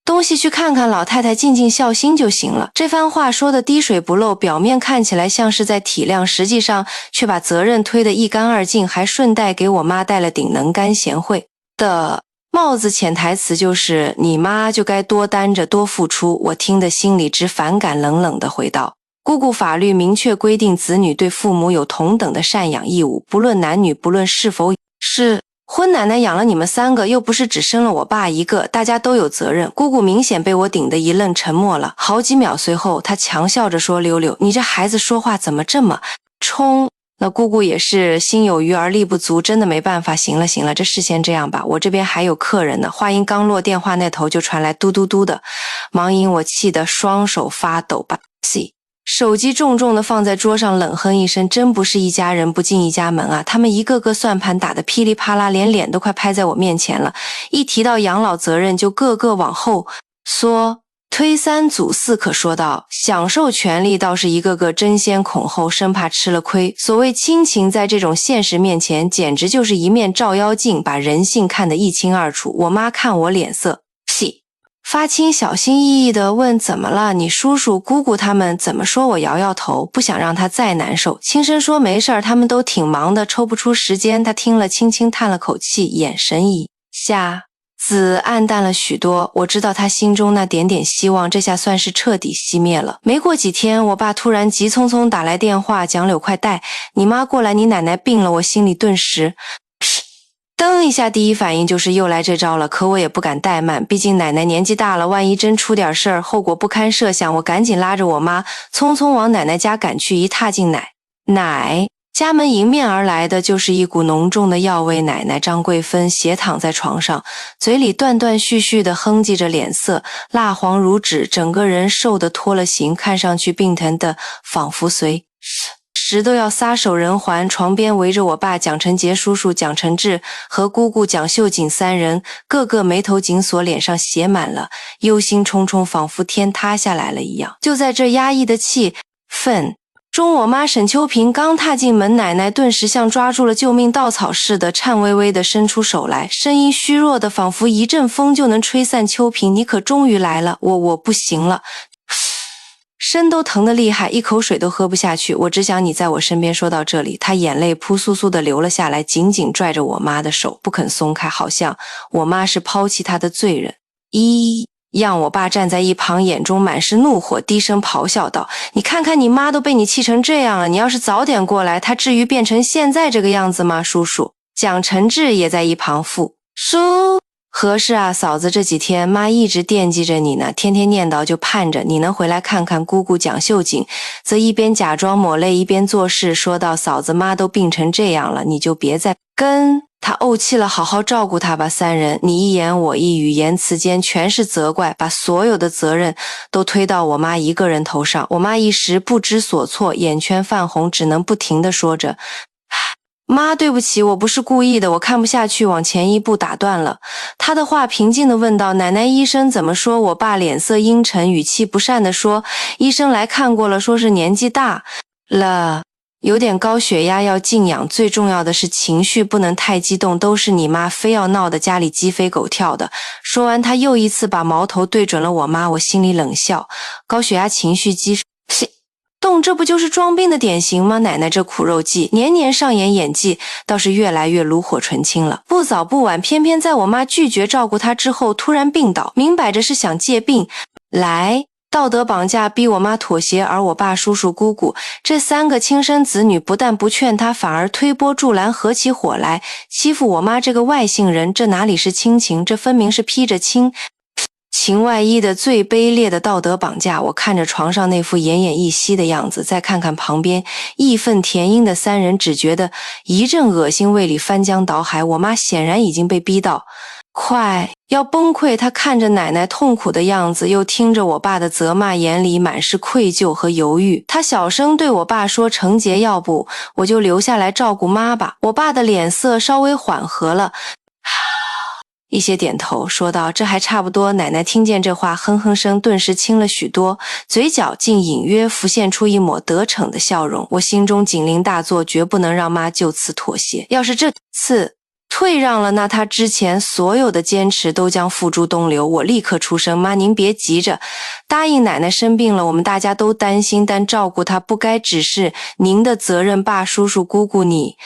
东西去看看，老太太尽尽孝心就行了。这番话说的滴水不漏，表面看起来像是在体谅，实际上却把责任推得一干二净，还顺带给我妈戴了顶能干贤惠的帽子。潜台词就是你妈就该多担着多付出。我听得心里直反感，冷冷地回道：姑姑，法律明确规定子女对父母有同等的赡养义务，不论男女，不论是否是婚奶奶养了你们3个，又不是只生了我爸一个，大家都有责任。姑姑明显被我顶得一愣，沉默了好几秒，随后她强笑着说：溜溜，你这孩子说话怎么这么冲？那姑姑也是心有余而力不足，真的没办法。行了行了，这事先这样吧，我这边还有客人呢。话音刚落，电话那头就传来嘟嘟嘟的忙音，我气得双手发抖吧。手机重重地放在桌上，冷哼一声，真不是一家人不进一家门啊！他们一个个算盘打得噼里啪啦，连脸都快拍在我面前了。一提到养老责任，就个个往后缩，推三阻四。可说到享受权利，倒是一个个争先恐后，生怕吃了亏。所谓亲情，在这种现实面前，简直就是一面照妖镜，把人性看得一清二楚。我妈看我脸色发青，小心翼翼地问：怎么了？你叔叔姑姑他们怎么说？我摇摇头，不想让他再难受，轻声说：没事儿，他们都挺忙的，抽不出时间。他听了轻轻叹了口气，眼神一下子暗淡了许多。我知道他心中那点点希望，这下算是彻底熄灭了。没过几天，我爸突然急匆匆打来电话：蒋柳，快带你妈过来，你奶奶病了。我心里顿时噔一下，第一反应就是又来这招了。可我也不敢怠慢，毕竟奶奶年纪大了，万一真出点事儿，后果不堪设想。我赶紧拉着我妈匆匆往奶奶家赶去。一踏进奶家门，迎面而来的就是一股浓重的药味。奶奶张桂芬斜躺在床上，嘴里断断续续地哼唧着，脸色蜡黄如纸，整个人瘦得脱了形，看上去病疼的仿佛随时都要撒手人寰。床边围着我爸蒋承杰叔叔蒋承志和姑姑蒋秀锦3人，个个眉头紧锁，脸上写满了忧心忡忡，仿佛天塌下来了一样。就在这压抑的气氛中，我妈沈秋萍刚踏进门，奶奶顿时像抓住了救命稻草似的，颤巍巍地伸出手来，声音虚弱的仿佛一阵风就能吹散。秋萍，你可终于来了，我不行了，身都疼得厉害，一口水都喝不下去。我只想你在我身边。说到这里，他眼泪扑簌簌地流了下来，紧紧拽着我妈的手不肯松开，好像我妈是抛弃他的罪人一样。我爸站在一旁，眼中满是怒火，低声咆哮道：你看看你妈都被你气成这样了，你要是早点过来，她至于变成现在这个样子吗？叔叔蒋承志也在一旁附叔：何事啊，嫂子，这几天妈一直惦记着你呢，天天念叨，就盼着你能回来看看。姑姑蒋秀锦则一边假装抹泪，一边做事，说道：嫂子，妈都病成这样了，你就别再跟她怄气了，好好照顾她吧。3人你一言我一语，言辞间全是责怪，把所有的责任都推到我妈一个人头上。我妈一时不知所措，眼圈泛红，只能不停地说着：妈，对不起，我不是故意的，我看不下去，往前一步打断了他的话，平静地问道：奶奶，医生怎么说？我爸脸色阴沉，语气不善地说：医生来看过了，说是年纪大了，有点高血压，要静养，最重要的是情绪不能太激动，都是你妈非要闹得家里鸡飞狗跳的。说完，他又一次把矛头对准了我妈。我心里冷笑，高血压情绪激动，这不就是装病的典型吗？奶奶这苦肉计，年年上演演技，倒是越来越炉火纯青了。不早不晚，偏偏在我妈拒绝照顾她之后，突然病倒，明摆着是想借病来道德绑架，逼我妈妥协。而我爸、叔叔、姑姑这3个亲生子女，不但不劝她，反而推波助澜，合起伙来欺负我妈这个外姓人。这哪里是亲情，这分明是披着亲情外衣的最卑劣的道德绑架。我看着床上那副奄奄一息的样子，再看看旁边义愤填膺的3人，只觉得一阵恶心，胃里翻江倒海。我妈显然已经被逼到快要崩溃，她看着奶奶痛苦的样子，又听着我爸的责骂，眼里满是愧疚和犹豫。她小声对我爸说：程杰，要不我就留下来照顾妈吧。我爸的脸色稍微缓和了一些，点头说道：这还差不多。奶奶听见这话，哼哼声顿时轻了许多，嘴角竟隐约浮现出一抹得逞的笑容。我心中警铃大作，绝不能让妈就此妥协。要是这次退让了，那他之前所有的坚持都将付诸东流。我立刻出声：妈，您别急着，答应奶奶生病了，我们大家都担心，但照顾她不该只是您的责任。爸、叔叔、姑姑，你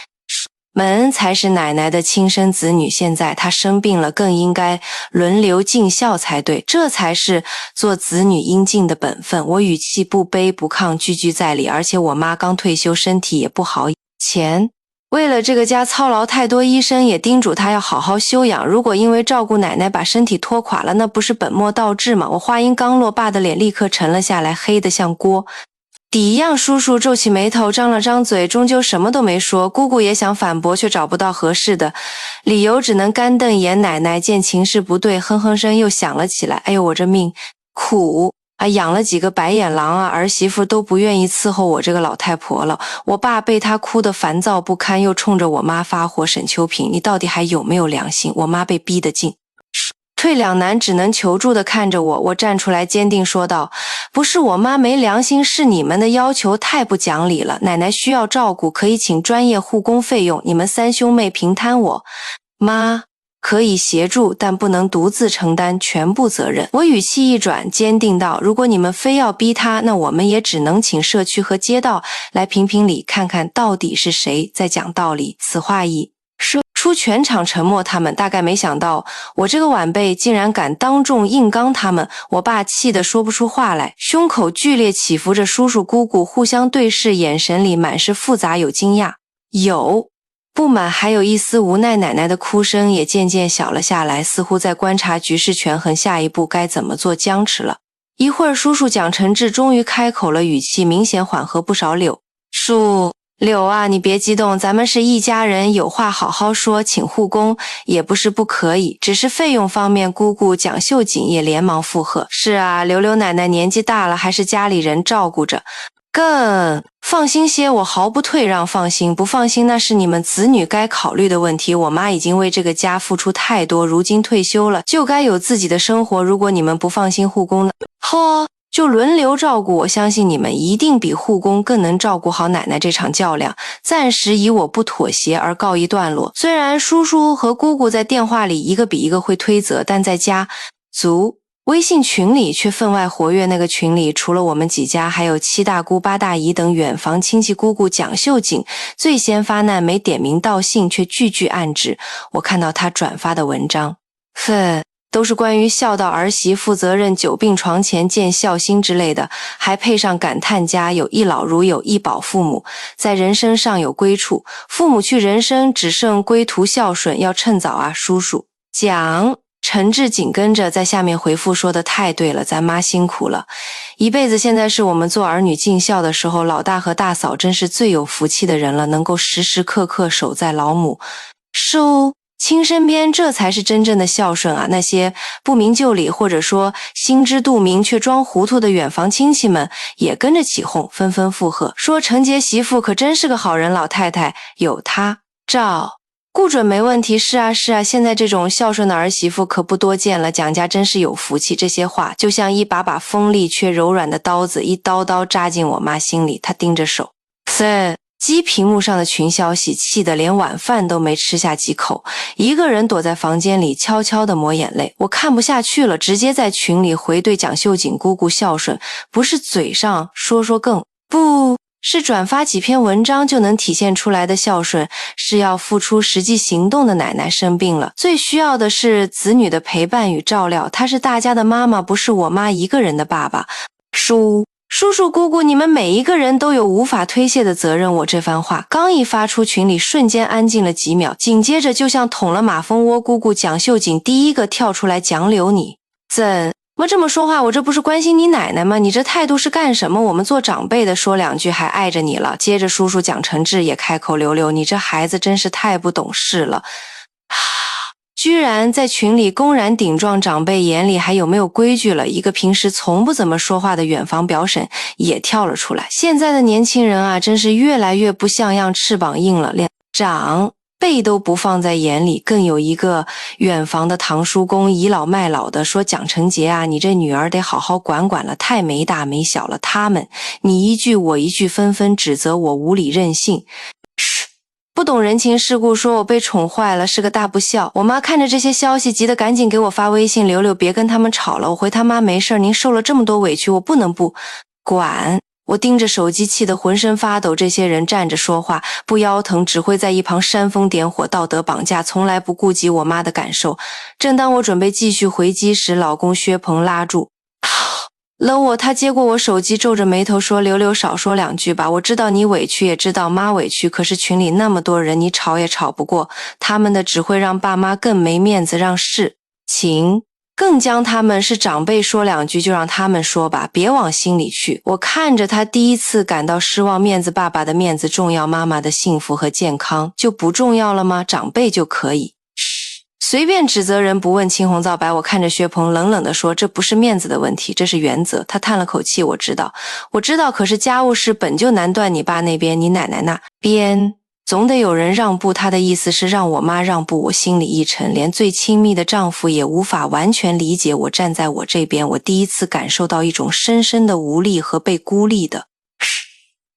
们才是奶奶的亲生子女，现在她生病了，更应该轮流尽孝才对，这才是做子女应尽的本分。我语气不卑不亢，句句在理，而且我妈刚退休，身体也不好，钱为了这个家操劳太多，医生也叮嘱她要好好休养，如果因为照顾奶奶把身体拖垮了，那不是本末倒置吗？我话音刚落，爸的脸立刻沉了下来，黑得像锅底一样。叔叔皱起眉头，张了张嘴，终究什么都没说。姑姑也想反驳，却找不到合适的理由，只能干瞪眼。奶奶见情势不对，哼哼声又响了起来。哎呦，我这命苦啊，养了几个白眼狼啊，儿媳妇都不愿意伺候我这个老太婆了。我爸被她哭得烦躁不堪，又冲着我妈发火。沈秋萍，你到底还有没有良心？我妈被逼得进退两难，只能求助地看着我。我站出来坚定说道：不是我妈没良心，是你们的要求太不讲理了。奶奶需要照顾，可以请专业护工费用，你们三兄妹平摊。我妈可以协助，但不能独自承担全部责任。我语气一转，坚定道：如果你们非要逼她，那我们也只能请社区和街道来评评理，看看到底是谁在讲道理。此话一说出，全场沉默。他们大概没想到我这个晚辈竟然敢当众硬刚他们。我爸气得说不出话来，胸口剧烈起伏着。叔叔姑姑互相对视，眼神里满是复杂，有惊讶，有不满，还有一丝无奈。奶奶的哭声也渐渐小了下来，似乎在观察局势权衡，下一步该怎么做，僵持了一会儿。叔叔蒋承志终于开口了，语气明显缓和不少：柳啊，你别激动，咱们是一家人，有话好好说，请护工也不是不可以，只是费用方面。姑姑蒋秀锦也连忙附和：是啊，柳奶奶年纪大了，还是家里人照顾着，更放心些。我毫不退让，放心不放心那是你们子女该考虑的问题。我妈已经为这个家付出太多，如今退休了，就该有自己的生活。如果你们不放心护工呢？就轮流照顾，我相信你们一定比护工更能照顾好奶奶。这场较量暂时以我不妥协而告一段落。虽然叔叔和姑姑在电话里一个比一个会推责，但在家族微信群里却分外活跃。那个群里除了我们几家，还有七大姑八大姨等远房亲戚。姑姑蒋秀锦最先发难，没点名道姓，却句句暗指。我看到她转发的文章都是关于孝道儿媳负责任，久病床前见孝心之类的，还配上感叹家有一老如有一宝，父母在人生尚有归处，父母去人生只剩归途孝顺，要趁早啊。叔叔蒋承志紧跟着在下面回复说的太对了，咱妈辛苦了一辈子，现在是我们做儿女尽孝的时候，老大和大嫂真是最有福气的人了，能够时时刻刻守在老母亲身边，这才是真正的孝顺啊！那些不明就里或者说心知肚明却装糊涂的远房亲戚们也跟着起哄，纷纷附和，说程杰媳妇可真是个好人，老太太有她照顾准没问题。是啊，现在这种孝顺的儿媳妇可不多见了，蒋家真是有福气。这些话就像一把把锋利却柔软的刀子，一刀刀扎进我妈心里。她盯着手机屏幕上的群消息，气得连晚饭都没吃下几口，一个人躲在房间里悄悄地抹眼泪。我看不下去了，直接在群里回对蒋秀锦姑姑孝顺，不是嘴上说更不是转发几篇文章就能体现出来的孝顺，是要付出实际行动的。奶奶生病了，最需要的是子女的陪伴与照料，她是大家的妈妈，不是我妈一个人的爸爸。叔叔姑姑，你们每一个人都有无法推卸的责任。我这番话刚一发出，群里瞬间安静了几秒，紧接着就像捅了马蜂窝。姑姑蒋秀锦第一个跳出来：蒋柳，你怎么这么说话？我这不是关心你奶奶吗？你这态度是干什么？我们做长辈的说两句还碍着你了。接着叔叔蒋承志也开口：柳，你这孩子真是太不懂事了，居然在群里公然顶撞长辈，眼里还有没有规矩了？一个平时从不怎么说话的远房表婶也跳了出来：现在的年轻人啊，真是越来越不像样，翅膀硬了，连长辈都不放在眼里。更有一个远房的堂叔公倚老卖老的说：蒋承杰啊，你这女儿得好好管管了，太没大没小了。他们你一句我一句，纷纷指责我无理任性。不懂人情世故，说我被宠坏了，是个大不孝。我妈看着这些消息，急得赶紧给我发微信，柳柳别跟他们吵了。我回他妈没事，您受了这么多委屈，我不能不管。我盯着手机，气得浑身发抖。这些人站着说话不腰疼，只会在一旁煽风点火，道德绑架，从来不顾及我妈的感受。正当我准备继续回击时，老公薛鹏拉住了我，他接过我手机，皱着眉头说：“柳柳，少说两句吧，我知道你委屈，也知道妈委屈，可是群里那么多人，你吵也吵不过他们的，只会让爸妈更没面子，让事情更将他们是长辈，说两句就让他们说吧，别往心里去。”我看着他，第一次感到失望。面子，爸爸的面子重要，妈妈的幸福和健康就不重要了吗？长辈就可以随便指责人，不问青红皂白。我看着薛鹏，冷冷地说：“这不是面子的问题，这是原则。”他叹了口气：“我知道，可是家务事本就难断，你爸那边，你奶奶那边总得有人让步。”他的意思是让我妈让步。我心里一沉，连最亲密的丈夫也无法完全理解我，站在我这边。我第一次感受到一种深深的无力和被孤立的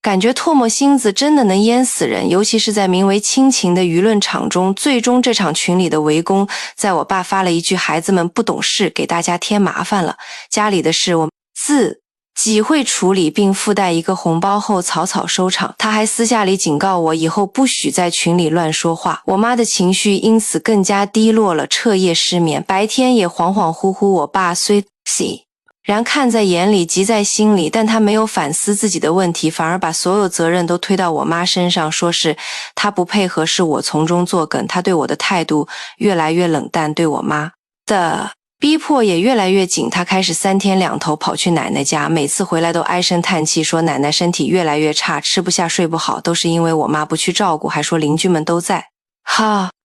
感觉。唾沫星子真的能淹死人，尤其是在名为亲情的舆论场中。最终这场群里的围攻，在我爸发了一句孩子们不懂事，给大家添麻烦了，家里的事我自己会处理，并附带一个红包后草草收场。他还私下里警告我，以后不许在群里乱说话。我妈的情绪因此更加低落了，彻夜失眠，白天也恍恍惚惚。我爸虽然看在眼里，急在心里，但他没有反思自己的问题，反而把所有责任都推到我妈身上，说是他不配合，是我从中作梗。他对我的态度越来越冷淡，对我妈的逼迫也越来越紧。他开始3天2头跑去奶奶家，每次回来都唉声叹气，说奶奶身体越来越差，吃不下睡不好，都是因为我妈不去照顾，还说邻居们都在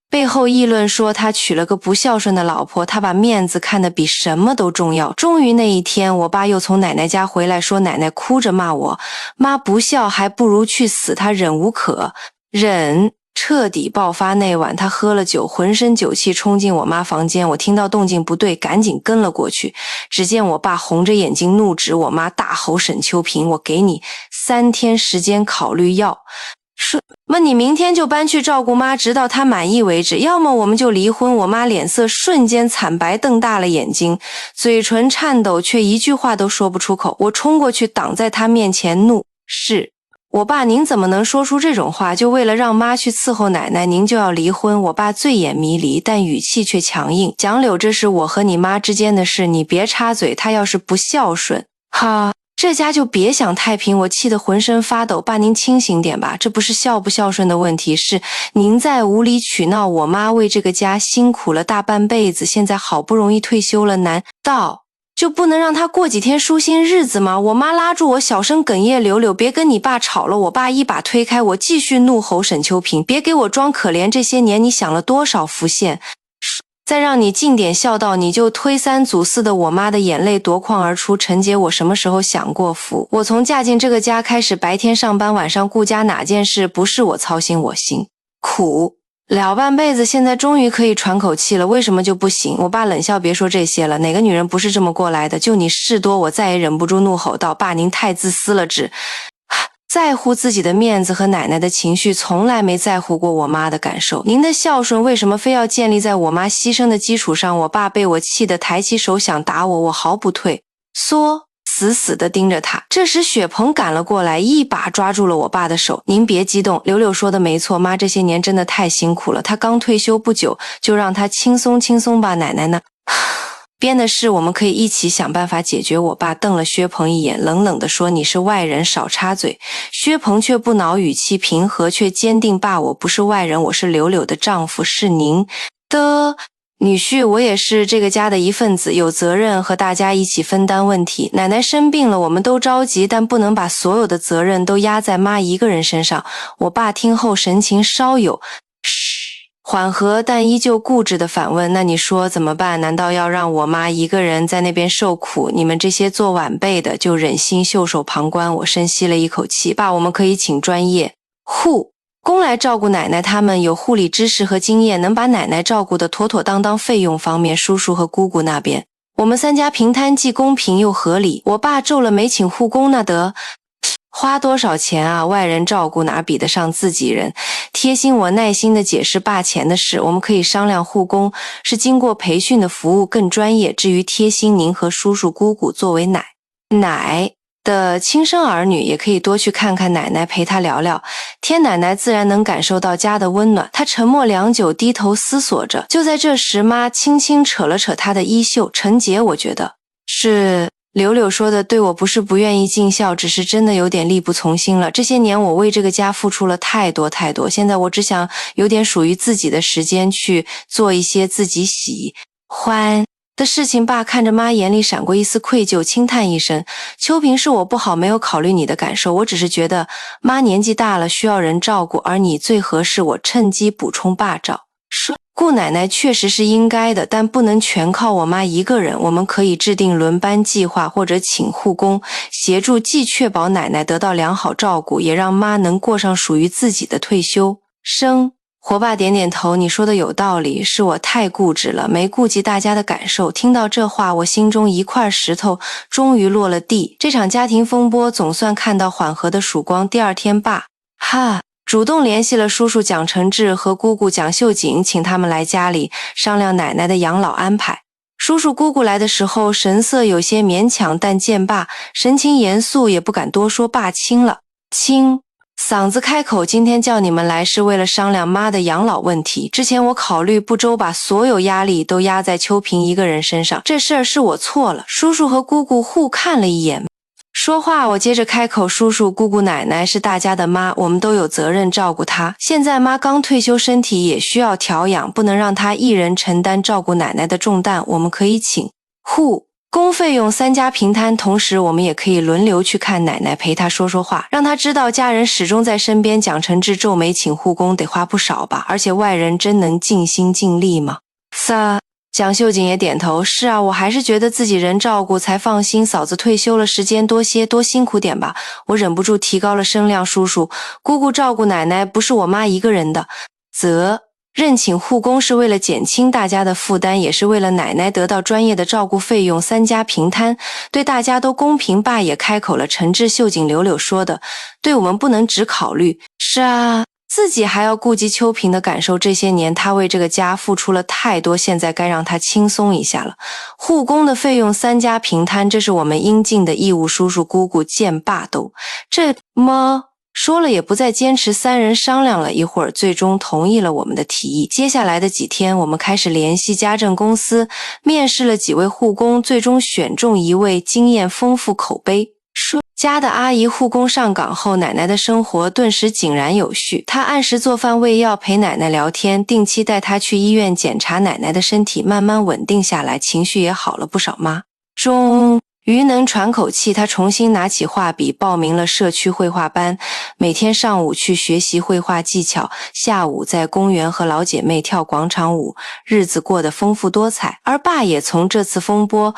背后议论说他娶了个不孝顺的老婆，他把面子看得比什么都重要。终于那一天，我爸又从奶奶家回来，说奶奶哭着骂我妈不孝，还不如去死。他忍无可忍，彻底爆发。那晚他喝了酒，浑身酒气，冲进我妈房间。我听到动静不对，赶紧跟了过去。只见我爸红着眼睛怒指我妈，大吼：“沈秋萍，我给你3天时间考虑，要么你明天就搬去照顾妈，直到她满意为止，要么我们就离婚。”我妈脸色瞬间惨白，瞪大了眼睛，嘴唇颤抖，却一句话都说不出口。我冲过去挡在她面前，怒视我爸：“您怎么能说出这种话？就为了让妈去伺候奶奶，您就要离婚？”我爸醉眼迷离，但语气却强硬：“蒋柳，这是我和你妈之间的事，你别插嘴。她要是不孝顺，这家就别想太平。”我气得浑身发抖：“爸，您清醒点吧，这不是孝不孝顺的问题，是您在无理取闹。我妈为这个家辛苦了大半辈子，现在好不容易退休了，难道就不能让她过几天舒心日子吗？”我妈拉住我，小声哽咽：“柳柳，别跟你爸吵了。”我爸一把推开我，继续怒吼：“沈秋萍，别给我装可怜，这些年你享了多少福线，再让你尽点孝道，你就推三阻四的。”我妈的眼泪夺眶而出：“陈姐，我什么时候享过福？我从嫁进这个家开始，白天上班，晚上顾家，哪件事不是我操心？我辛苦了半辈子，现在终于可以喘口气了，为什么就不行？”我爸冷笑：“别说这些了，哪个女人不是这么过来的？就你事多。”我再也忍不住怒吼道：“爸，您太自私了，只在乎自己的面子和奶奶的情绪，从来没在乎过我妈的感受。您的孝顺为什么非要建立在我妈牺牲的基础上？”我爸被我气得抬起手想打我，我毫不退缩，死死地盯着他。这时雪鹏赶了过来，一把抓住了我爸的手：“您别激动，柳柳说的没错，妈这些年真的太辛苦了，她刚退休不久，就让她轻松轻松吧，奶奶呢边的事我们可以一起想办法解决。”我爸瞪了薛鹏一眼，冷冷地说：“你是外人，少插嘴。”薛鹏却不恼，语气平和却坚定：“爸，我不是外人，我是柳柳的丈夫，是您的女婿，我也是这个家的一份子，有责任和大家一起分担问题。奶奶生病了，我们都着急，但不能把所有的责任都压在妈一个人身上。”我爸听后神情稍有缓和，但依旧固执地反问：“那你说怎么办？难道要让我妈一个人在那边受苦？你们这些做晚辈的就忍心袖手旁观？”我深吸了一口气：“爸，我们可以请专业护工来照顾奶奶，他们有护理知识和经验，能把奶奶照顾得妥妥当当。费用方面，叔叔和姑姑那边，我们3家平摊既公平又合理。”我爸皱了眉：“请护工那得花多少钱啊？外人照顾哪比得上自己人？贴心我耐心地解释爸钱的事，我们可以商量护工是经过培训的服务更专业，至于贴心您和叔叔姑姑作为奶的亲生儿女也可以多去看看奶奶，陪她聊聊，天奶奶自然能感受到家的温暖。她沉默良久，低头思索着。就在这时，妈轻轻扯了扯她的衣袖，陈杰，我觉得是柳柳说的对，我不是不愿意尽孝，只是真的有点力不从心了。这些年我为这个家付出了太多，现在我只想有点属于自己的时间，去做一些自己喜欢的事情。爸看着妈，眼里闪过一丝愧疚，轻叹一声：秋萍，是我不好，没有考虑你的感受，我只是觉得妈年纪大了，需要人照顾，而你最合适。我趁机补充爸照说，顾奶奶确实是应该的，但不能全靠我妈一个人，我们可以制定轮班计划，或者请护工协助，既确保奶奶得到良好照顾，也让妈能过上属于自己的退休生活。爸点点头，你说的有道理，是我太固执了，没顾及大家的感受。听到这话，我心中一块石头终于落了地，这场家庭风波总算看到缓和的曙光。第二天，爸主动联系了叔叔蒋承志和姑姑蒋秀锦，请他们来家里商量奶奶的养老安排。叔叔姑姑来的时候神色有些勉强，但见爸神情严肃，也不敢多说。爸轻嗓子开口，今天叫你们来是为了商量妈的养老问题。之前我考虑不周，把所有压力都压在秋萍一个人身上，这事儿是我错了。叔叔和姑姑互看了一眼，说话我接着开口，叔叔姑姑奶奶是大家的妈，我们都有责任照顾她。现在妈刚退休，身体也需要调养，不能让她一人承担照顾奶奶的重担。我们可以请护工费用3家平摊，同时我们也可以轮流去看奶奶，陪她说说话，让她知道家人始终在身边。蒋承志皱眉，请护工得花不少吧？而且外人真能尽心尽力吗？蒋秀锦也点头，是啊，我还是觉得自己人照顾才放心。嫂子退休了，时间多些，多辛苦点吧。我忍不住提高了声量，叔叔姑姑照顾奶奶不是我妈一个人的责任，请护工是为了减轻大家的负担，也是为了奶奶得到专业的照顾，费用3家平摊，对大家都公平。爸也开口了，承志、秀锦、柳柳说的对，我们不能只考虑是啊，自己还要顾及秋萍的感受。这些年她为这个家付出了太多，现在该让她轻松一下了。护工的费用3家平摊，这是我们应尽的义务。叔叔姑姑见爸都这么说了，也不再坚持。3人商量了一会儿，最终同意了我们的提议。接下来的几天，我们开始联系家政公司，面试了几位护工，最终选中一位经验丰富、口碑家的阿姨。护工上岗后，奶奶的生活顿时井然有序。她按时做饭喂药，陪奶奶聊天，定期带她去医院检查奶奶的身体，慢慢稳定下来，情绪也好了不少。妈终于能喘口气，她重新拿起画笔，报名了社区绘画班，每天上午去学习绘画技巧，下午在公园和老姐妹跳广场舞，日子过得丰富多彩。而爸也从这次风波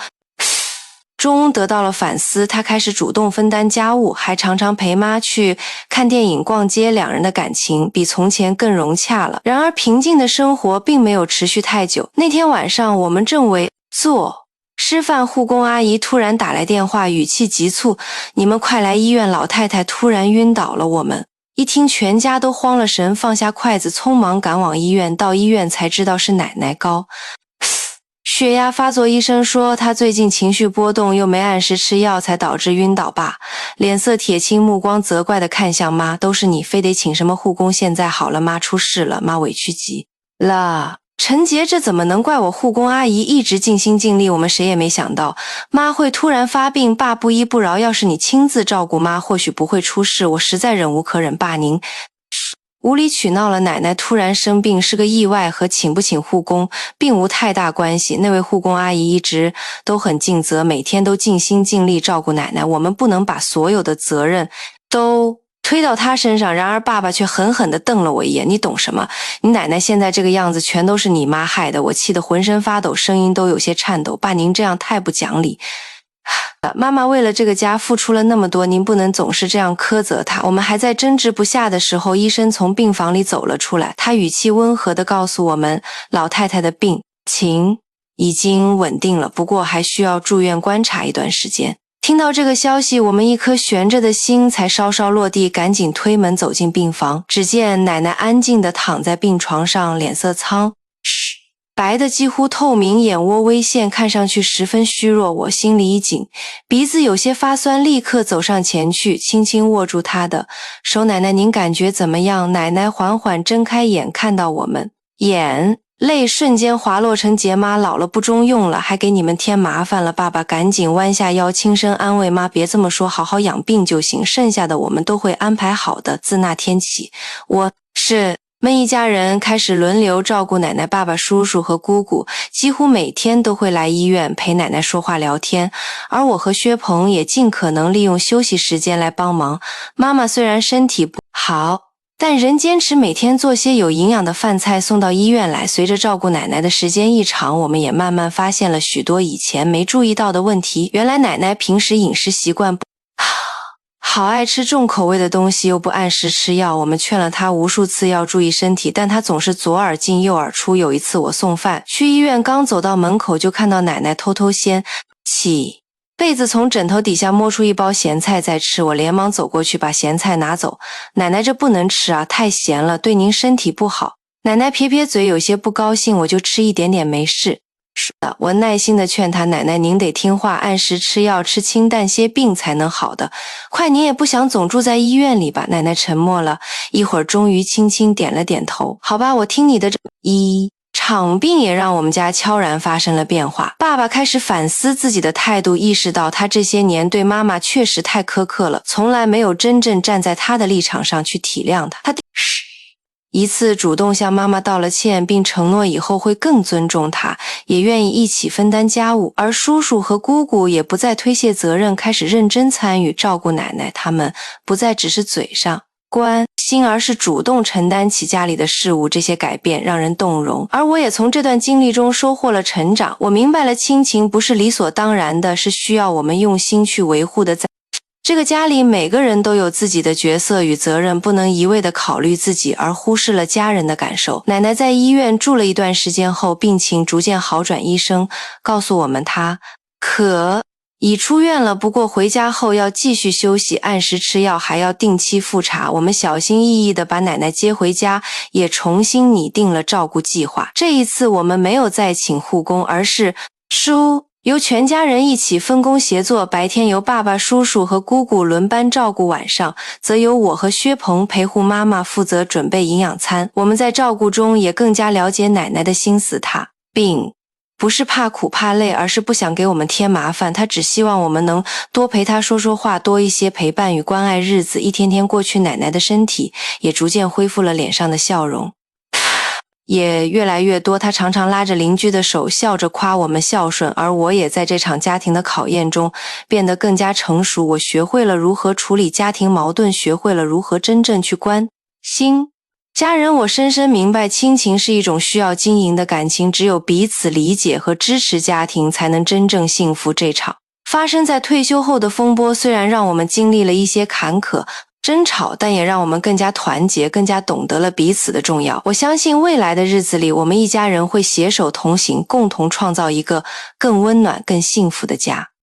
中得到了反思，他开始主动分担家务，还常常陪妈去看电影、逛街，两人的感情比从前更融洽了。然而平静的生活并没有持续太久。那天晚上，我们正为吃饭，护工阿姨突然打来电话，语气急促：你们快来医院，老太太突然晕倒了。我们一听，全家都慌了神，放下筷子，匆忙赶往医院。到医院才知道是奶奶高血压发作，医生说她最近情绪波动，又没按时吃药，才导致晕倒。爸脸色铁青，目光责怪地看向妈：都是你，非得请什么护工？现在好了，妈出事了。妈委屈极了。陈杰，这怎么能怪我？护工阿姨一直尽心尽力，我们谁也没想到妈会突然发病。爸不依不饶，要是你亲自照顾妈，或许不会出事。我实在忍无可忍。爸您无理取闹了，奶奶突然生病是个意外，和请不请护工并无太大关系。那位护工阿姨一直都很尽责，每天都尽心尽力照顾奶奶，我们不能把所有的责任都推到她身上。然而爸爸却狠狠地瞪了我一眼：你懂什么？你奶奶现在这个样子全都是你妈害的。我气得浑身发抖，声音都有些颤抖。爸您这样太不讲理，妈妈为了这个家付出了那么多，您不能总是这样苛责她。我们还在争执不下的时候，医生从病房里走了出来，他语气温和地告诉我们，老太太的病情已经稳定了，不过还需要住院观察一段时间。听到这个消息，我们一颗悬着的心才稍稍落地，赶紧推门走进病房。只见奶奶安静地躺在病床上，脸色苍白的几乎透明，眼窝微陷，看上去十分虚弱。我心里一紧，鼻子有些发酸，立刻走上前去，轻轻握住她的手。奶奶，您感觉怎么样？奶奶缓缓睁开眼，看到我们，眼泪瞬间滑落成结。妈，老了不中用了，还给你们添麻烦了。爸爸赶紧弯下腰，轻声安慰妈，别这么说，好好养病就行，剩下的我们都会安排好的。自那天起，我们一家人开始轮流照顾奶奶。爸爸、叔叔和姑姑几乎每天都会来医院陪奶奶说话聊天，而我和薛鹏也尽可能利用休息时间来帮忙。妈妈虽然身体不好，但仍坚持每天做些有营养的饭菜送到医院来。随着照顾奶奶的时间一长，我们也慢慢发现了许多以前没注意到的问题。原来奶奶平时饮食习惯不好，爱吃重口味的东西，又不按时吃药。我们劝了她无数次要注意身体，但她总是左耳进右耳出。有一次我送饭去医院，刚走到门口就看到奶奶偷偷掀起被子，从枕头底下摸出一包咸菜在吃。我连忙走过去把咸菜拿走。奶奶，这不能吃啊，太咸了，对您身体不好。奶奶撇撇嘴，有些不高兴。我就吃一点点没事。是的，我耐心地劝她，奶奶您得听话，按时吃药，吃清淡些，病才能好的。快，您也不想总住在医院里吧？奶奶沉默了一会儿，终于轻轻点了点头。好吧，我听你的。一场病也让我们家悄然发生了变化。爸爸开始反思自己的态度，意识到他这些年对妈妈确实太苛刻了，从来没有真正站在她的立场上去体谅她。一次主动向妈妈道了歉，并承诺以后会更尊重她，也愿意一起分担家务。而叔叔和姑姑也不再推卸责任，开始认真参与照顾奶奶。他们不再只是嘴上关心，而是主动承担起家里的事务。这些改变让人动容，而我也从这段经历中收获了成长。我明白了，亲情不是理所当然的，是需要我们用心去维护的。在这个家里，每个人都有自己的角色与责任，不能一味地考虑自己而忽视了家人的感受。奶奶在医院住了一段时间后，病情逐渐好转，医生告诉我们她已出院了，不过回家后要继续休息，按时吃药，还要定期复查。我们小心翼翼地把奶奶接回家，也重新拟定了照顾计划。这一次我们没有再请护工，而是由全家人一起分工协作，白天由爸爸、叔叔和姑姑轮班照顾，晚上则由我和薛鹏陪护妈妈，负责准备营养餐。我们在照顾中也更加了解奶奶的心思，她并不是怕苦怕累，而是不想给我们添麻烦。她只希望我们能多陪她说说话，多一些陪伴与关爱。日子一天天过去，奶奶的身体也逐渐恢复了脸上的笑容也越来越多，他常常拉着邻居的手，笑着夸我们孝顺，而我也在这场家庭的考验中变得更加成熟。我学会了如何处理家庭矛盾，学会了如何真正去关心家人。我深深明白，亲情是一种需要经营的感情，只有彼此理解和支持，家庭才能真正幸福。这场发生在退休后的风波，虽然让我们经历了一些坎坷争吵，但也让我们更加团结，更加懂得了彼此的重要。我相信未来的日子里，我们一家人会携手同行，共同创造一个更温暖、更幸福的家。